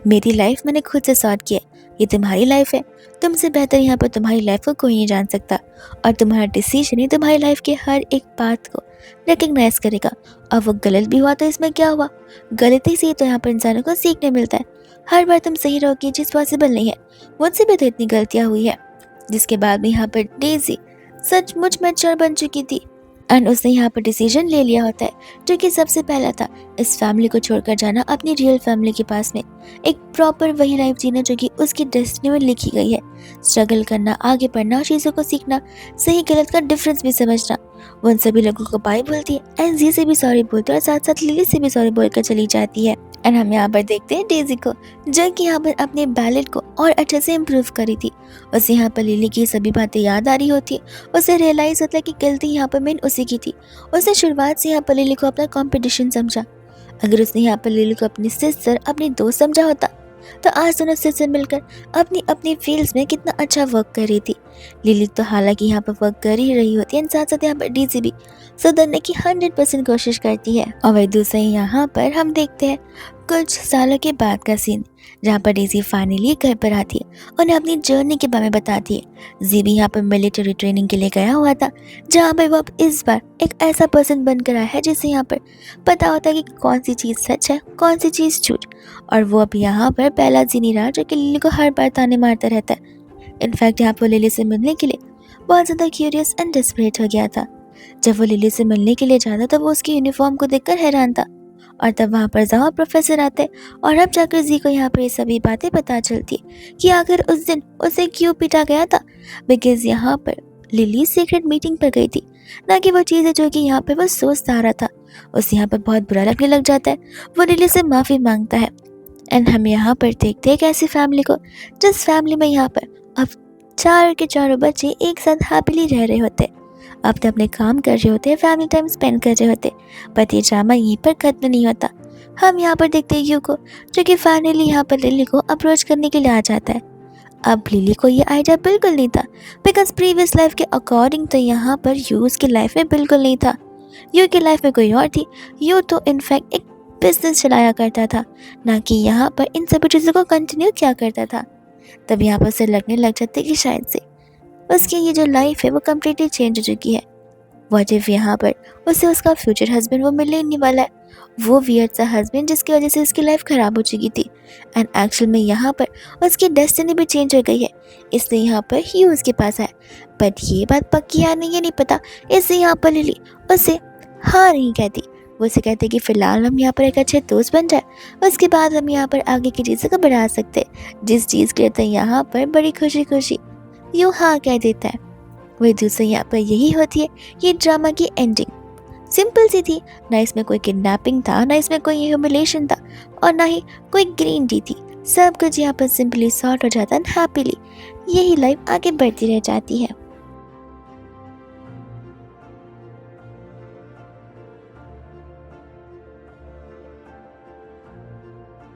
मेरी लाइफ मैंने खुद से सॉर्ट किया, ये तुम्हारी लाइफ है, तुमसे बेहतर यहाँ पर तुम्हारी लाइफ को कोई नहीं जान सकता, और तुम्हारा डिसीजन ही तुम्हारी लाइफ के हर एक बात को रिकग्नाइज करेगा। और वो गलत भी हुआ तो इसमें क्या हुआ, गलती से ही तो यहाँ पर इंसानों को सीखने मिलता है। हर बार तुम सही रहोगी चीज़ पॉसिबल नहीं है, मुझसे भी तो इतनी गलतियाँ हुई है। जिसके बाद में यहाँ पर डेज़ी सचमुच मैच्योर बन चुकी थी, एंड उसने यहाँ पर डिसीजन ले लिया होता है, जो कि सबसे पहला था इस फैमिली को छोड़कर जाना अपनी रियल फैमिली के पास में, एक प्रॉपर वही लाइफ जीना जो कि उसकी डेस्टिनी में लिखी गई है। स्ट्रगल करना, आगे बढ़ना, चीज़ों को सीखना, सही गलत का डिफरेंस भी समझना। वो उन सभी लोगों को बाय बोलती है, एंड जी से भी सॉरी बोलती है, और साथ साथ लिली से भी सॉरी बोलकर चली जाती है। एंड हम यहाँ पर देखते हैं डेज़ी को, जो कि यहाँ पर अपने बैलेट को और अच्छे से इम्प्रूव करी थी। उसे यहाँ पर लिली की सभी बातें याद आ रही होती है। उसे रियलाइज़ होता है कि गलती यहाँ पर मेन उसी की थी। उसने शुरुआत से यहाँ पर लिली को अपना कंपटीशन समझा। अगर उसने यहाँ पर लिली को अपनी सिस्टर, अपनी दोस्त समझा होता तो आज दोनों सिस्टर मिलकर अपनी अपनी फील्ड्स में कितना अच्छा वर्क कर रही थी। लिली तो हालांकि यहाँ पर वर्क कर ही रही होती है, साथ साथ यहाँ पर डेज़ी भी सुधरने की 100% कोशिश करती है। और वही दूसरे यहाँ पर हम देखते हैं कुछ सालों के बाद का सीन, जहाँ पर डेज़ी फाइनली घर पर आती है, उन्हें अपनी जर्नी के बारे में बताती है। जी भी यहाँ पर मिलिट्री ट्रेनिंग के लिए गया हुआ था, जहाँ पर वो अब इस बार एक ऐसा पर्सन बनकर आया है जिसे यहाँ पर पता होता है कि कौन सी चीज़ सच है, कौन सी चीज़ झूठ। और वो अब यहाँ पर पहला जी नहीं रहा जो कि लिली को हर बार ताने मारता रहता है। इनफैक्ट यहाँ पर लिली से मिलने के लिए बहुत ज़्यादा क्यूरियस एंड डेस्परेट हो गया था। जब वो लिली से मिलने के लिए जाता तब वो उसकी यूनिफॉर्म को देखकर हैरान था, और तब वहाँ पर जावा प्रोफेसर आते, और अब जाकर जी को यहाँ पर ये सभी बातें पता चलती कि आखिर उस दिन उसे क्यों पीटा गया था। बिकॉज यहाँ पर लिली सीक्रेट मीटिंग पर गई थी, ना कि वो चीज़ है जो कि यहाँ पर वो सोचता आ रहा था। उसे यहाँ पर बहुत बुरा लगने लग जाता है, वो लिली से माफ़ी मांगता है। एंड हम यहाँ पर देखते हैं एक ऐसी फैमिली को जिस फैमिली में यहाँ पर अब चारों के चारों बच्चे एक साथ हैप्पीली रह रहे होते, अपने अपने काम कर रहे होते, फैमिली टाइम स्पेंड कर रहे होते, बट ये ड्रामा यहीं पर खत्म नहीं होता। हम यहाँ पर देखते हैं यू को, जो कि फाइनली यहाँ पर लिली को अप्रोच करने के लिए आ जाता है। अब लिली को ये आइडिया बिल्कुल नहीं था, बिकॉज प्रीवियस लाइफ के अकॉर्डिंग तो यहाँ पर यू उसकी लाइफ में बिल्कुल नहीं था। यू की लाइफ में कोई और थी। यू तो इनफैक्ट एक बिजनेस चलाया करता था, ना कि यहाँ पर इन सभी चीज़ों को कंटिन्यू किया करता था। तब यहाँ पर उसे लगने लग जाती कि शायद से उसकी ये जो लाइफ है वो कम्प्लीटली चेंज हो चुकी है। व्हाट इफ यहाँ पर उसे उसका फ्यूचर हस्बैंड वो मिलने ही नहीं वाला है, वो वियर्ड सा हस्बैंड जिसकी वजह से उसकी लाइफ ख़राब हो चुकी थी। एंड एक्चुअल में यहाँ पर उसकी डेस्टिनी भी चेंज हो गई है, इसलिए यहाँ पर ही उसके पास आया। बट ये बात पक्की है नहीं, ये नहीं पता, इसलिए यहाँ पर लिली उसे हाँ नहीं कहती। वो उसे कहते कि फ़िलहाल हम यहाँ पर एक अच्छे दोस्त बन जाए, उसके बाद हम यहाँ पर आगे की चीज़ों को बढ़ा सकते हैं, जिस चीज़ के लिए तो यहाँ पर बड़ी खुशी खुशी यूँ हाँ कह देता है। वही दूसरी यहाँ पर यही होती है ये ड्रामा की एंडिंग। सिंपल सी थी, ना इसमें कोई किडनैपिंग था, ना इसमें कोई ह्यूमिलेशन था, और ना ही कोई ग्रीन टी थी। सब कुछ यहाँ पर सिंपली सॉर्ट हो जाता है हैप्पीली। यही लाइफ आगे बढ़ती रह जाती है।